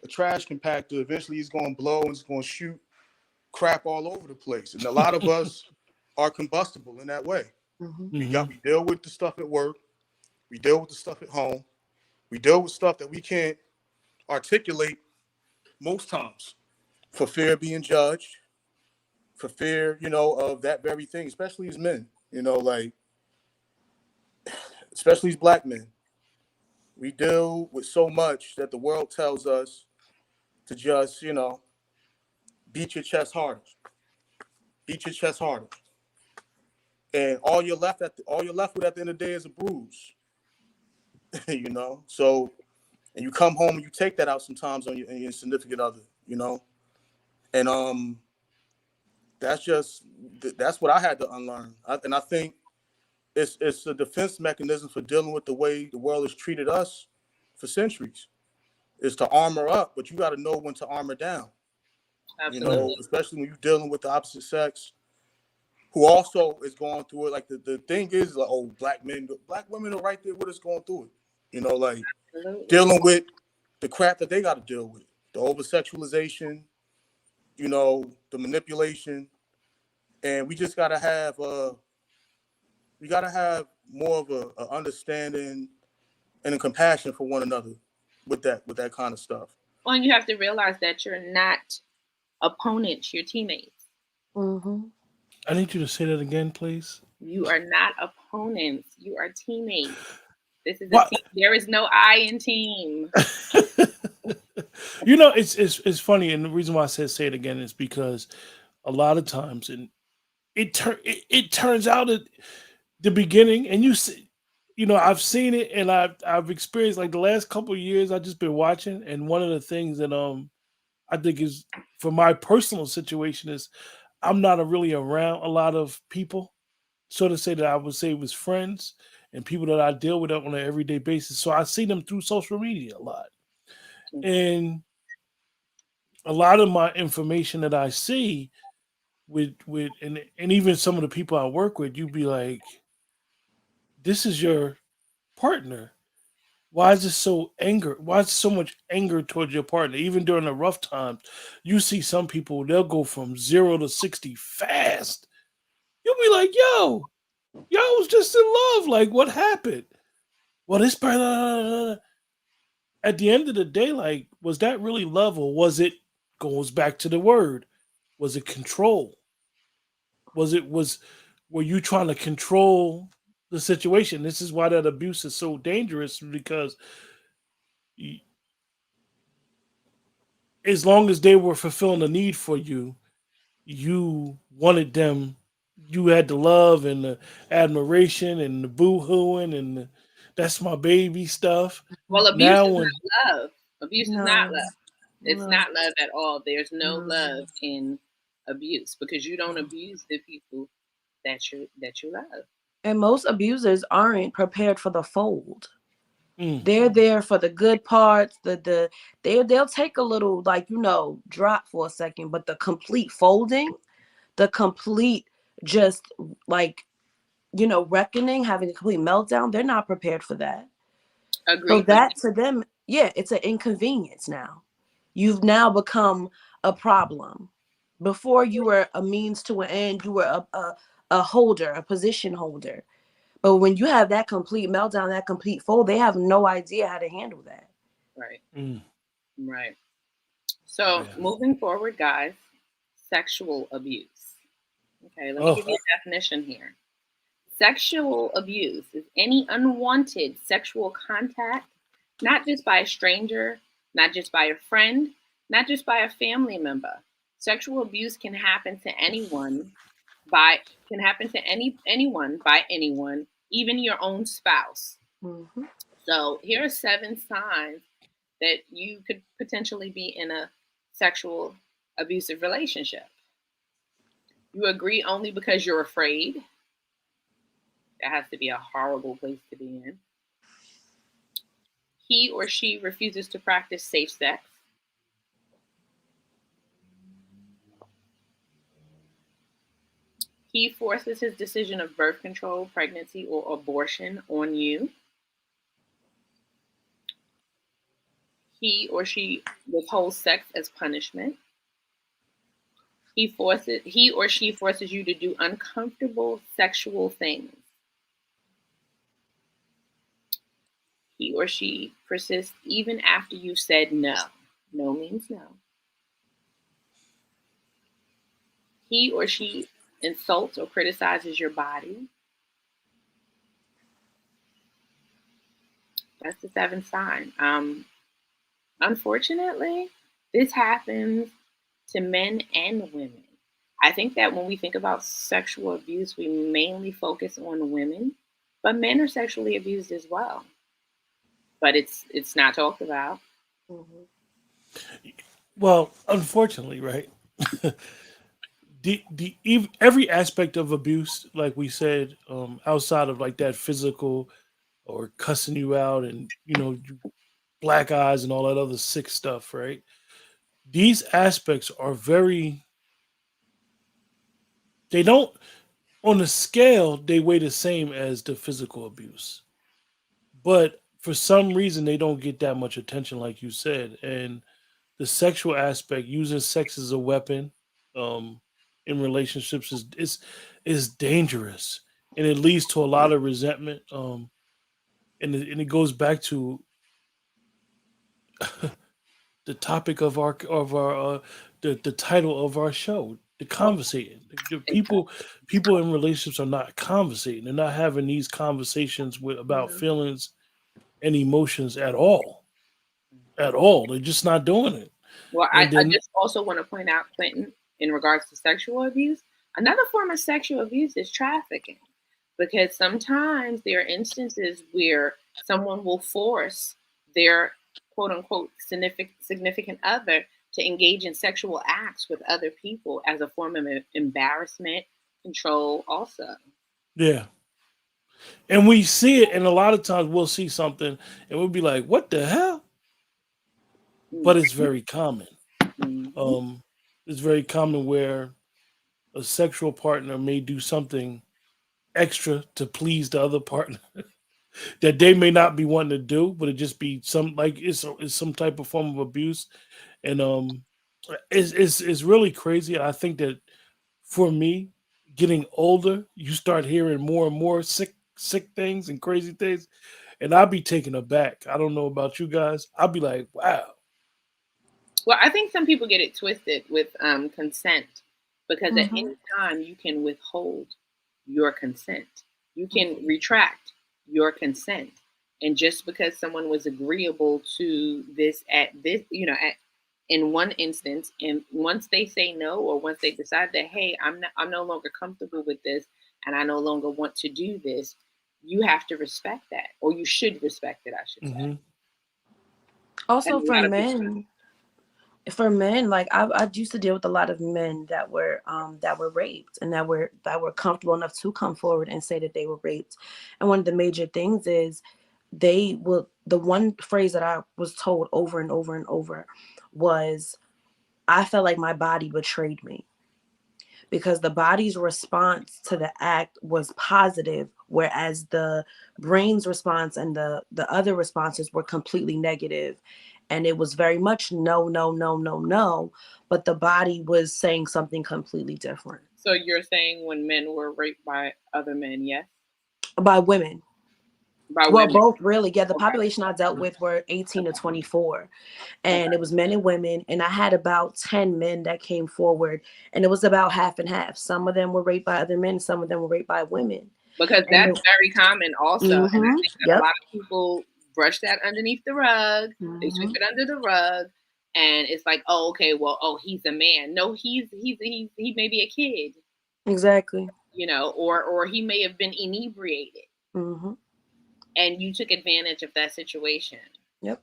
trash compactor. Eventually, it's going to blow and it's going to shoot crap all over the place. And a lot of us are combustible in that way. We deal with the stuff at work. We deal with the stuff at home. We deal with stuff that we can't articulate most times for fear of being judged, for fear, of that very thing, especially as men, like, especially as black men. We deal with so much that the world tells us to just, beat your chest harder. Beat your chest harder. And all you're left with at the end of the day is a bruise. So, and you come home and you take that out sometimes on your significant other, and that's what I had to unlearn. And I think it's a defense mechanism for dealing with the way the world has treated us for centuries. Is to armor up, but you got to know when to armor down. Absolutely. Especially when you're dealing with the opposite sex, who also is going through it. Like the thing is, like, black women are right there with us going through it. Like Absolutely. dealing with the crap that they got to deal with, the over sexualization, the manipulation, and we just gotta have more of a understanding and a compassion for one another with that kind of stuff. Well, and you have to realize that you're not opponents, you're teammates. I need you to say that again, please. You are not opponents, you are teammates. This is a team. There is no I in team. It's funny, and the reason why I said say it again is because a lot of times, and it turns out at the beginning, and I've seen it, and I've experienced, like, the last couple of years. I've just been watching, and one of the things that I think is, for my personal situation, is I'm not really around a lot of people, so to say, that I would say was friends and people that I deal with on an everyday basis. So I see them through social media a lot. And a lot of my information that I see and even some of the people I work with, you'd be like, this is your partner. Why is this so anger? Why is so much anger towards your partner? Even during the rough times, you see some people, they'll go from 0 to 60 fast. You'll be like, yo, y'all was just in love. Like, what happened? Well, this person, at the end of the day, like, was that really love, or goes back to the word, was it control? Were you trying to control the situation? This is why that abuse is so dangerous, because as long as they were fulfilling the need for you, you wanted them, you had the love and the admiration and the boo-hooing and that's my baby stuff. Well, abuse is not love. Abuse is not love. It's not love at all. There's no love in abuse, because you don't abuse the people that you love. And most abusers aren't prepared for the fold. They're there for the good parts. They'll take a little, drop for a second, but the complete folding, the complete just reckoning, having a complete meltdown, they're not prepared for that. Agreed. So that to them, it's an inconvenience now. You've now become a problem. Before you were a means to an end, you were a holder, a position holder. But when you have that complete meltdown, that complete fold, they have no idea how to handle that. Right. Right. So moving forward, guys, sexual abuse. Okay, let me give you a definition here. Sexual abuse is any unwanted sexual contact, not just by a stranger, not just by a friend, not just by a family member. Sexual abuse can happen to anyone by anyone, even your own spouse. So here are 7 signs that you could potentially be in a sexual abusive relationship. You agree only because you're afraid. That has to be a horrible place to be in. He or she refuses to practice safe sex. He forces his decision of birth control, pregnancy, or abortion on you. He or she withholds sex as punishment. He or she forces you to do uncomfortable sexual things. He or she persists even after you said no. No means no. He or she insults or criticizes your body. That's the seventh sign. Unfortunately, this happens to men and women. I think that when we think about sexual abuse, we mainly focus on women, but men are sexually abused as well. But it's not talked about. Well, unfortunately, right? Every aspect of abuse, like we said, outside of like that physical or cussing you out and black eyes and all that other sick stuff, right? These aspects are very. They don't on the scale. They weigh the same as the physical abuse, but for some reason they don't get that much attention, like you said. And the sexual aspect, using sex as a weapon, um, in relationships is dangerous, and it leads to a lot of resentment. And it goes back to the topic of our the title of our show, the conversating. The people in relationships are not conversating. They're not having these conversations about feelings and emotions at all. At all. They're just not doing it. Well, And I then just also want to point out, Clinton, in regards to sexual abuse, another form of sexual abuse is trafficking. Because sometimes there are instances where someone will force their quote unquote significant other to engage in sexual acts with other people as a form of embarrassment, control, also. yeah. And we see it, and a lot of times we'll see something and we'll be like, what the hell? But it's very common. Mhm. Um, it's very common where a sexual partner may do something extra to please the other partner that they may not be wanting to do, but it just be some like it's some type of form of abuse. And it's really crazy. I think that for me, getting older, you start hearing more and more sick things and crazy things, and I'll be taken aback. I don't know about you guys. I'll be like, wow. Well, I think some people get it twisted with consent because at any time you can withhold your consent. You can retract your consent. And just because someone was agreeable to this at this, in one instance, and once they say no, or once they decide that, hey, I'm no longer comfortable with this, and I no longer want to do this, you have to respect that, or you should respect it, I should say. Hmm. And Also a lot of people, for men, like I used to deal with a lot of men that were raped and that were comfortable enough to come forward and say that they were raped. And one of the major things is the one phrase that I was told over and over and over was, I felt like my body betrayed me, because the body's response to the act was positive, whereas the brain's response and the other responses were completely negative. And it was very much no, no, no, no, no, but the body was saying something completely different. so you're saying when men were raped by other men, yes? By women. By Well, women. both really. Yeah, the Okay. population I dealt with were 18 to 24. And it was men and women. And I had about 10 men that came forward. And it was about half and half. Some of them were raped by other men. Some of them were raped by women. Because And that's very common also. And I think that a yep. lot of people brush that underneath the rug. They sweep it under the rug. And it's like, oh, okay, well, oh, he's a man. No, he may be a kid, Exactly. or he may have been inebriated, and you took advantage of that situation. Yep.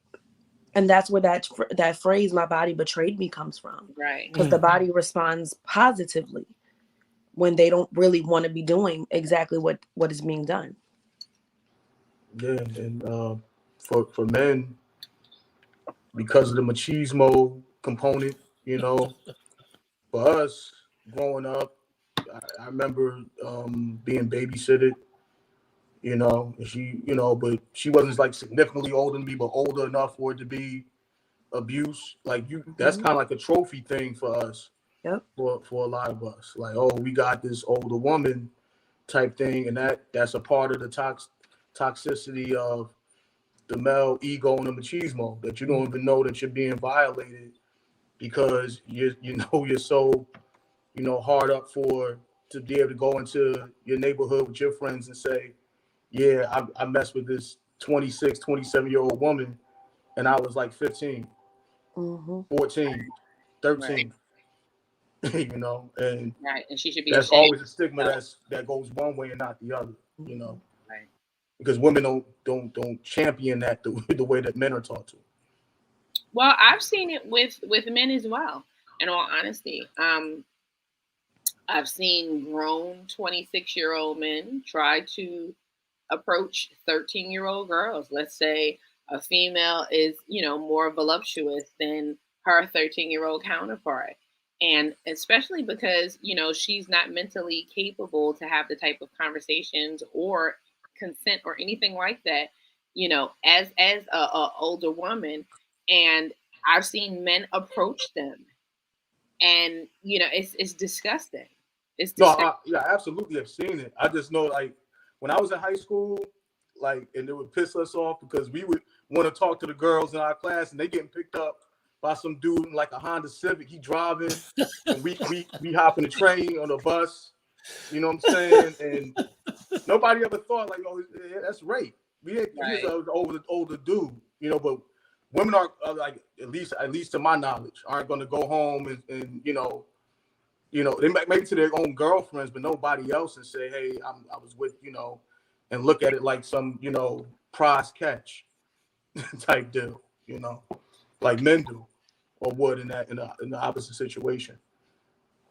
And that's where that phrase, "my body betrayed me," comes from. Right. Because the body responds positively when they don't really want to be doing exactly what is being done. Yeah, and for men, because of the machismo component, for us growing up, I remember being babysitted, and she, but she wasn't like significantly older than me, but older enough for it to be abuse. Like that's kind of like a trophy thing for us. Yep. for a lot of us. Like, oh, we got this older woman type thing, and that's a part of the toxicity of the male ego and the machismo, that you don't even know that you're being violated because you know you're so hard up for to be able to go into your neighborhood with your friends and say, yeah, I messed with this 26, 27-year-old woman and I was like 15, Mm-hmm. 14, Right. 13, and Right. And she should be that's ashamed always a stigma of herself. that goes one way and not the other, Right. because women don't champion that the way that men are taught to. Well, I've seen it with men as well. In all honesty, I've seen grown 26-year-old men try to approach 13-year-old girls. Let's say a female is, more voluptuous than her 13-year-old counterpart. And especially because, she's not mentally capable to have the type of conversations or consent or anything like that, as a older woman. And I've seen men approach them, and it's disgusting. It's No, disgusting. yeah, I absolutely have seen it. I just know, like, when I was in high school, like, and it would piss us off because we would want to talk to the girls in our class, and they getting picked up by some dude in like a Honda Civic. He driving, and we hop in the train on the bus. You know what I'm saying? And nobody ever thought like, oh, yeah, that's rape. We didn't. He was Right. an older dude, but women are like, at least to my knowledge, aren't going to go home and they maybe to their own girlfriends, but nobody else, and say, hey, I was with, and look at it like some, prize catch type deal, like men do or would in the opposite situation.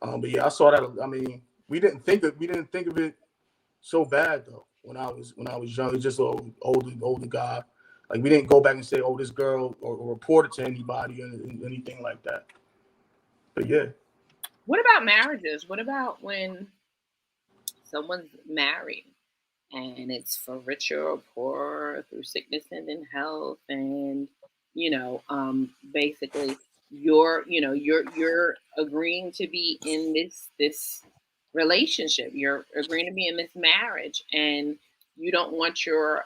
But yeah, I saw that. I mean, we didn't think of it so bad though when I was young. It's just an older guy. Like, we didn't go back and say, oh, this girl, or report it to anybody and anything like that. But yeah. What about marriages? What about when someone's married and it's for richer or poorer, through sickness and in health, and basically you're agreeing to be in this relationship, you're agreeing to be in this marriage, and you don't want your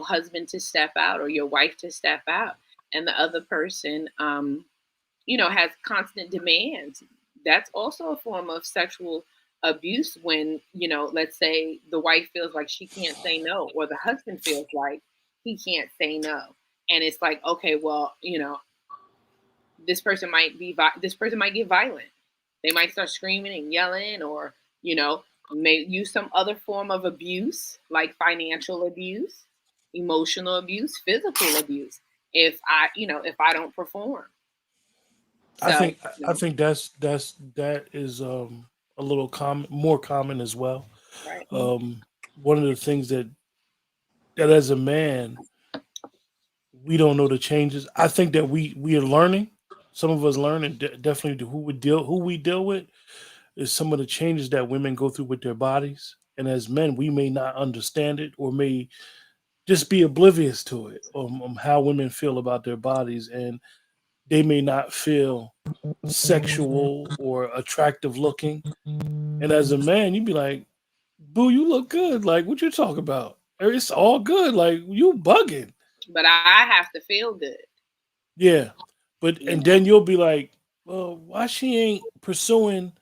husband to step out or your wife to step out, and the other person has constant demands. That's also a form of sexual abuse when, let's say the wife feels like she can't say no, or the husband feels like he can't say no. And it's like, okay, well, this person might get violent. They might start screaming and yelling, or, may use some other form of abuse, like financial abuse, emotional abuse, physical abuse, if I don't perform. I So, think I think that is a little more common as well. right. One of the things that as a man we don't know the changes. I think that we are learning. Some of us learn, and definitely who we deal with is some of the changes that women go through with their bodies. And as men, we may not understand it, or may just be oblivious to it, how women feel about their bodies, and they may not feel sexual or attractive looking. And as a man, you'd be like, "Boo, you look good. Like, what you talking about? It's all good. Like, you bugging." But I have to feel good, Yeah, but you and know. then you'll be like, "Well, why she ain't pursuing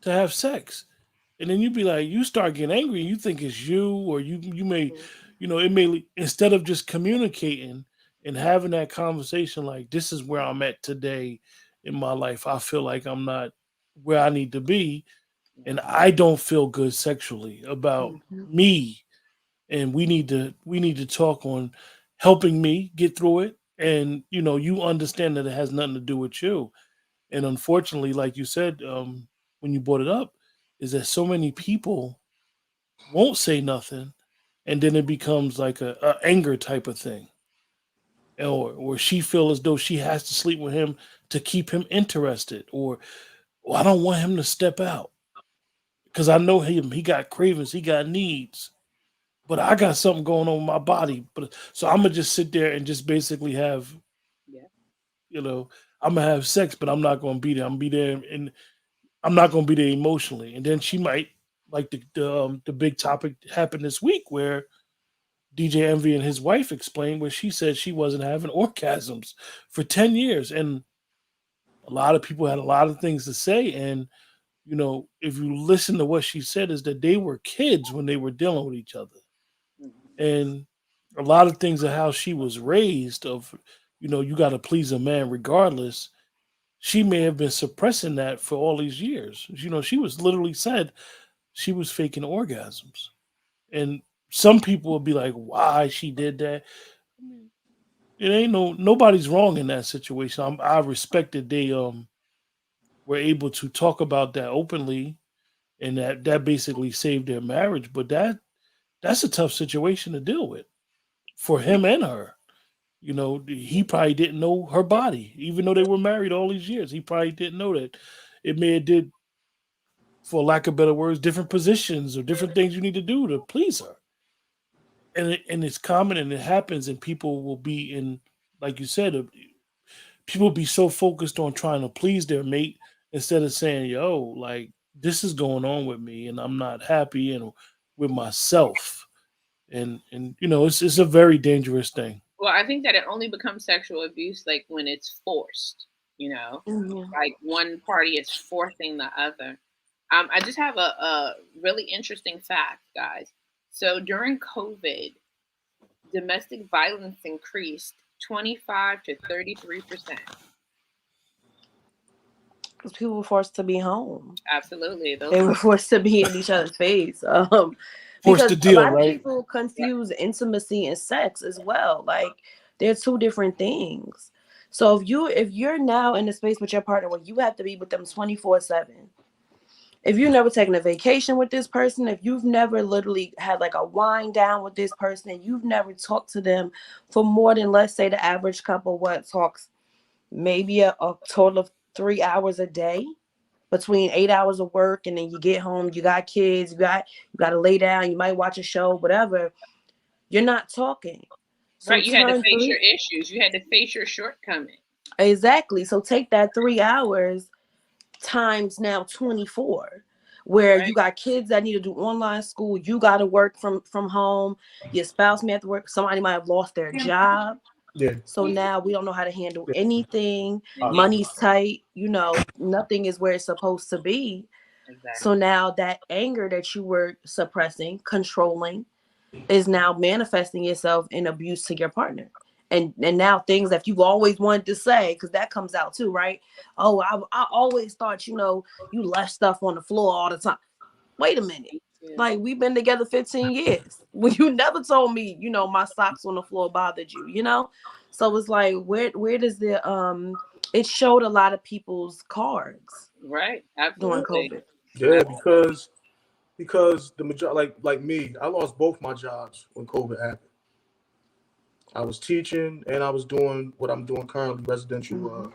to have sex?" And then you be like, you start getting angry. You think it's you, or you may, Mhm. it may, instead of just communicating and having that conversation, like, this is where I'm at today in my life. I feel like I'm not where I need to be, and I don't feel good sexually about Mm-hmm. me. And we need to talk on helping me get through it. And you understand that it has nothing to do with you. And unfortunately, like you said, when you brought it up, is that so many people won't say nothing, and then it becomes like a anger type of thing, or she feel as though she has to sleep with him to keep him interested, or, "Well, I don't want him to step out because I know him. He got cravings, he got needs, but I got something going on with my body. But so I'm gonna just sit there and just basically have, Yeah. you know, I'm gonna have sex, but I'm not gonna be there. I'm gonna be there, I'm not going to be there emotionally. And then she might, like the big topic happened this week where DJ Envy and his wife explained where she said she wasn't having orgasms for 10 years. And a lot of people had a lot of things to say. And, if you listen to what she said, is that they were kids when they were dealing with each other. And a lot of things of how she was raised of, you got to please a man regardless. She may have been suppressing that for all these years. She was literally said she was faking orgasms. And some people will be like, why she did that? It ain't nobody's wrong in that situation. I respect that they were able to talk about that openly, and that basically saved their marriage. But that's a tough situation to deal with for him and her. He probably didn't know her body, even though they were married all these years. He probably didn't know that it may have did, for lack of better words, different positions or different things you need to do to please her. And it's common and it happens, and people will be in, like you said, people be so focused on trying to please their mate instead of saying, yo, like, this is going on with me and I'm not happy and with myself. And it's a very dangerous thing. Well, I think that it only becomes sexual abuse like when it's forced, like one party is forcing the other. I just have a really interesting fact, guys. So during COVID, domestic violence increased 25 to 33%. Because people were forced to be home. Absolutely. They were forced to be in each other's face. Forced to deal, a lot right? of people confuse intimacy and sex as well. Like, they're two different things. So if you're now in a space with your partner where you have to be with them 24/7, if you've never taken a vacation with this person, if you've never literally had like a wind down with this person, and you've never talked to them for more than, let's say, the average couple talks maybe a total of 3 hours a day, between 8 hours of work, and then you get home, you got kids, you got to lay down, you might watch a show, whatever. You're not talking. So right, you had to face your issues. You had to face your shortcomings. Exactly. So take that 3 hours times now 24, where you got kids that need to do online school. You got to work from home. Your spouse may have to work. Somebody might have lost their job. Yeah. So now we don't know how to handle anything. Money's tight. Nothing is where it's supposed to be. Exactly. So now that anger that you were suppressing, controlling, is now manifesting itself in abuse to your partner. And now things that you've always wanted to say, because that comes out too, right? Oh, I always thought, you left stuff on the floor all the time. Wait a minute. Yeah. Like, we've been together 15 years. Well, you never told me, my socks on the floor bothered you, So it's like, where does it showed a lot of people's cards. Right. Absolutely. During COVID. Yeah, because the majority, like me, I lost both my jobs when COVID happened. I was teaching and I was doing what I'm doing currently, residential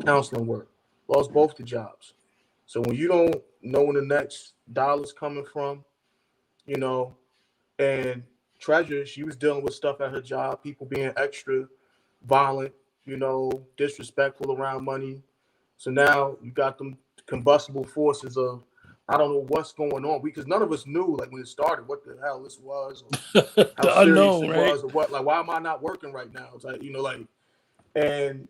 counseling work. Lost both the jobs. So when you don't know when the next dollar's coming from, and Treasure, she was dealing with stuff at her job, people being extra violent, disrespectful around money. So now you got them combustible forces of, I don't know what's going on, because none of us knew, like, when it started, what the hell this was, or how serious it was, or what, like, why am I not working right now? It's like, and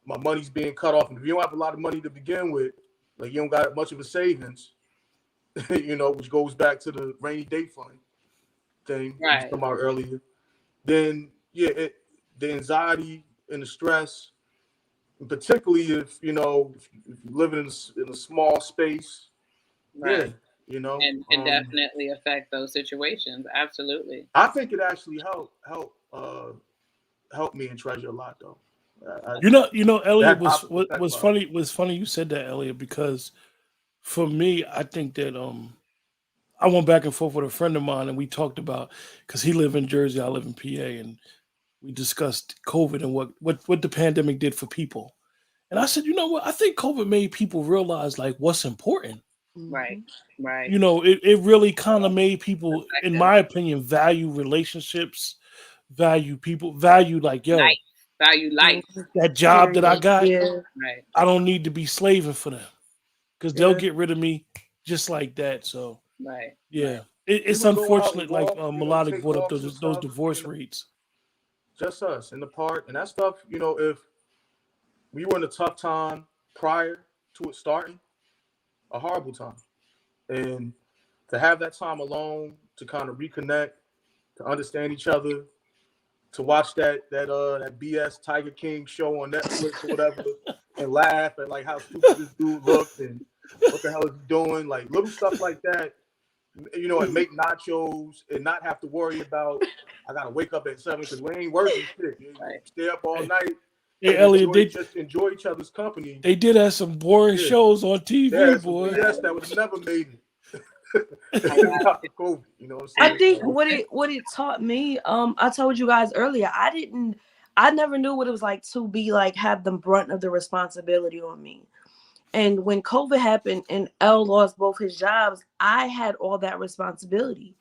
my money's being cut off, and if you don't have a lot of money to begin with, like, you don't got much of a savings, which goes back to the rainy day fund thing we talked about earlier. Then the anxiety and the stress, and particularly if you live in a small space. Right. Yeah, and can definitely affect those situations. Absolutely. I think it actually helped me and Treasure a lot, though. Elliot, was funny. Was funny you said that, Elliot, because for me, I think that I went back and forth with a friend of mine, and we talked about, because he lived in Jersey, I live in PA, and we discussed COVID and what the pandemic did for people. And I said, you know what? I think COVID made people realize, like, what's important. Right. It really kind of made people, in my opinion, value relationships, value people, value, like, yo, value life. That job that I got, Right. I don't need to be slaving for them. because they'll Yeah. get rid of me just like that. So Right. yeah, Right. it's We would go out unfortunate. and Like walk, Melodic take brought up walks and those stuff, divorce rates. just us in the park and that stuff. If we were in a tough time prior to it starting, a horrible time, and to have that time alone to kind of reconnect, to understand each other, to watch that BS Tiger King show on Netflix or whatever, and laugh at like how stupid this dude looked and what the hell is he doing, like little stuff like that. And make nachos and not have to worry about I gotta wake up at 7 because we ain't working shit. You Right. stay up all Hey, night hey and Elliot, just enjoy each other's company. they did have some boring Yeah, shows on TV, yeah, some boy. BS that would have never made it. I If got not for COVID, you know what I'm I saying? think So, what it taught me, I told you guys earlier, I never knew what it was like to be like have the brunt of the responsibility on me. And when COVID happened and L lost both his jobs, I had all that responsibility.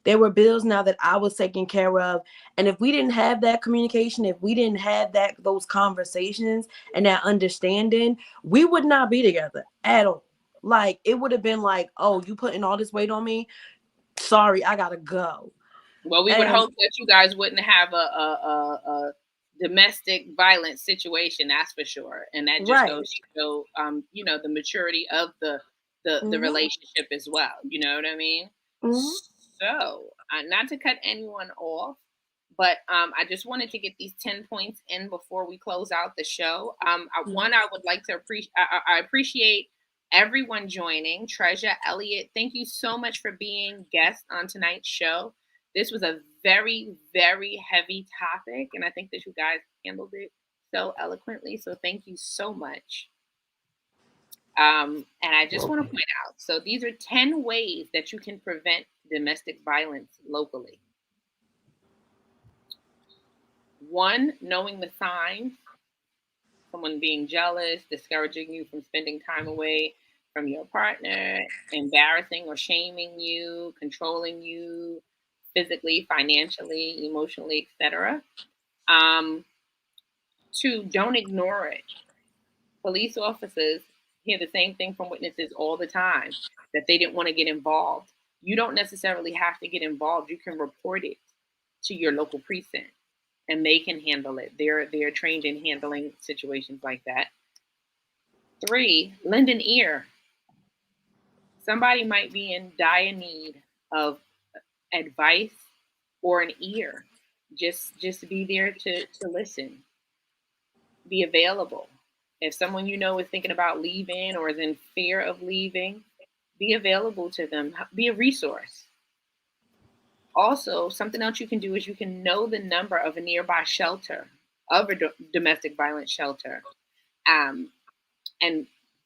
There were bills now that I was taking care of. And if we didn't have that communication, if we didn't have those conversations and that understanding, we would not be together at all. Like it would have been like, oh, you putting all this weight on me? Sorry, I gotta go. Well, we would And hope that you guys wouldn't have a domestic violence situation. That's for sure, and that just right. goes to show, the maturity of the Mhm, relationship as well. You know what I mean? mhm. So, not to cut anyone off, but I just wanted to get these 10 points in before we close out the show. One, I would like to appreciate. I appreciate everyone joining. Treasure, Elliot, thank you so much for being guest on tonight's show. This was a very, very heavy topic, and I think that you guys handled it so eloquently. So thank you so much. And I just want to point out, so these are 10 ways that you can prevent domestic violence locally. 1, knowing the signs, someone being jealous, discouraging you from spending time away from your partner, embarrassing or shaming you, controlling you physically, financially, emotionally, etc. 2, don't ignore it. Police officers hear the same thing from witnesses all the time, that they didn't want to get involved. You don't necessarily have to get involved. You can report it to your local precinct and they can handle it. They're trained in handling situations like that. 3, lend an ear. Somebody might be in dire need of advice or an ear. Just be there to listen. Be available. If someone you know is thinking about leaving or is in fear of leaving, be available to them. Be a resource. Also, something else you can do is you can know the number of a nearby shelter, of a domestic violence shelter. And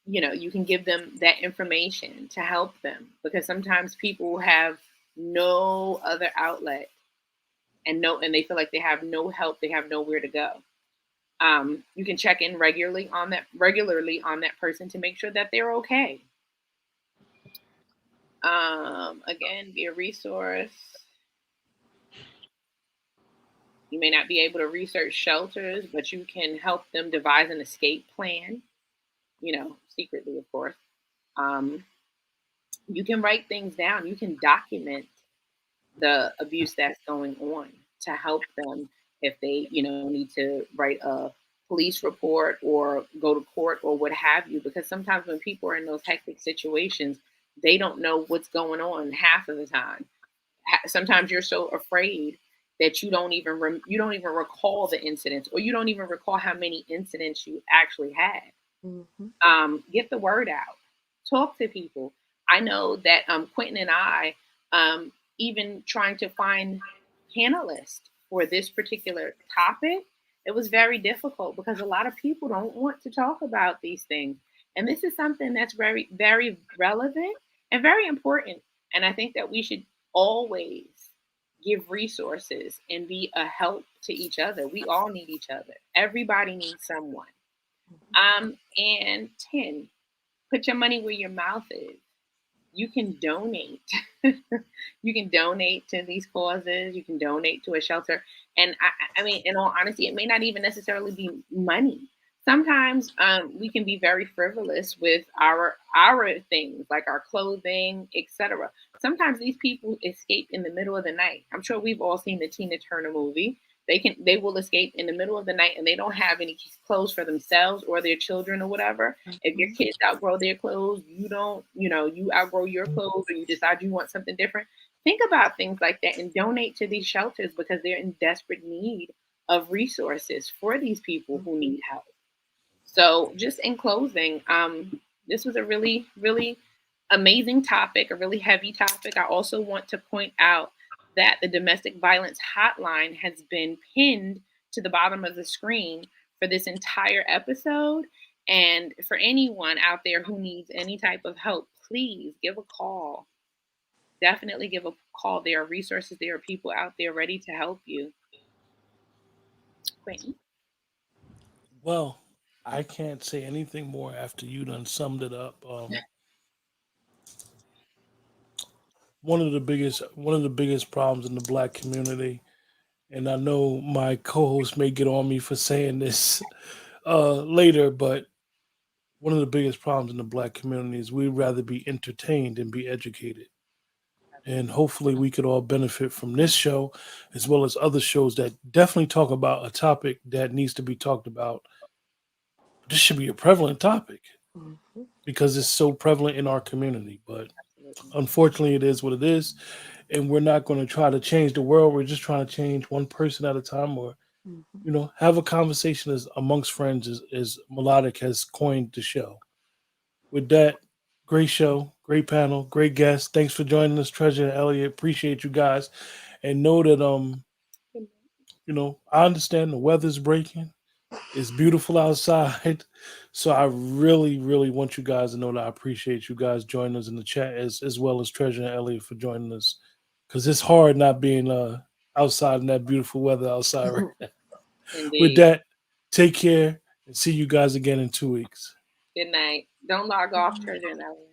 you can give them that information to help them, because sometimes people have no other outlet and they feel like they have no help, they have nowhere to go. You can check in regularly on that person to make sure that they're okay. Again, be a resource. You may not be able to research shelters, but you can help them devise an escape plan, secretly, of course. You can write things down. You can document the abuse that's going on to help them if they, need to write a police report or go to court or what have you. Because sometimes when people are in those hectic situations, they don't know what's going on half of the time. Sometimes you're so afraid that you don't even recall the incidents, or you don't even recall how many incidents you actually had. Mm-hmm. Get the word out. Talk to people. I know that Quentin and I, even trying to find panelists for this particular topic, it was very difficult because a lot of people don't want to talk about these things. And this is something that's very, very relevant and very important. And I think that we should always give resources and be a help to each other. We all need each other. Everybody needs someone. And 10, put your money where your mouth is. You can donate. You can donate to these causes. You can donate to a shelter. And I mean, in all honesty, it may not even necessarily be money. sometimes we can be very frivolous with our things like our clothing, etc. Sometimes these people escape in the middle of the night. I'm sure we've all seen the Tina Turner movie. They will escape in the middle of the night and they don't have any clothes for themselves or their children or whatever. If your kids outgrow their clothes, you don't, you outgrow your clothes or you decide you want something different. Think about things like that and donate to these shelters because they're in desperate need of resources for these people who need help. So, just in closing, this was a really, really amazing topic, a really heavy topic. I also want to point out that the domestic violence hotline has been pinned to the bottom of the screen for this entire episode. And for anyone out there who needs any type of help, please give a call. Definitely give a call. There are resources, there are people out there ready to help you. Quentin? Well, I can't say anything more after you done summed it up. One of the biggest problems in the black community, and I know my co-host may get on me for saying this later, but one of the biggest problems in the black community is we'd rather be entertained than be educated. And hopefully we could all benefit from this show as well as other shows that definitely talk about a topic that needs to be talked about. This should be a prevalent topic Mhm. because it's so prevalent in our community. But Absolutely. unfortunately, it is what it is. And we're not going to try to change the world. We're just trying to change one person at a time or, Mhm. have a conversation as amongst friends, as Melodic has coined the show. With that, great show, great panel, great guest. Thanks for joining us, Treasure and Elliot. Appreciate you guys. And know that I understand the weather's breaking. It's beautiful outside. So I really, really want you guys to know that I appreciate you guys joining us in the chat as well as Treasure and Elliot for joining us. Cause it's hard not being outside in that beautiful weather outside right now. With Indeed. that, take care and see you guys again in 2 weeks. Good night. Don't log off, Treasure and Elliot.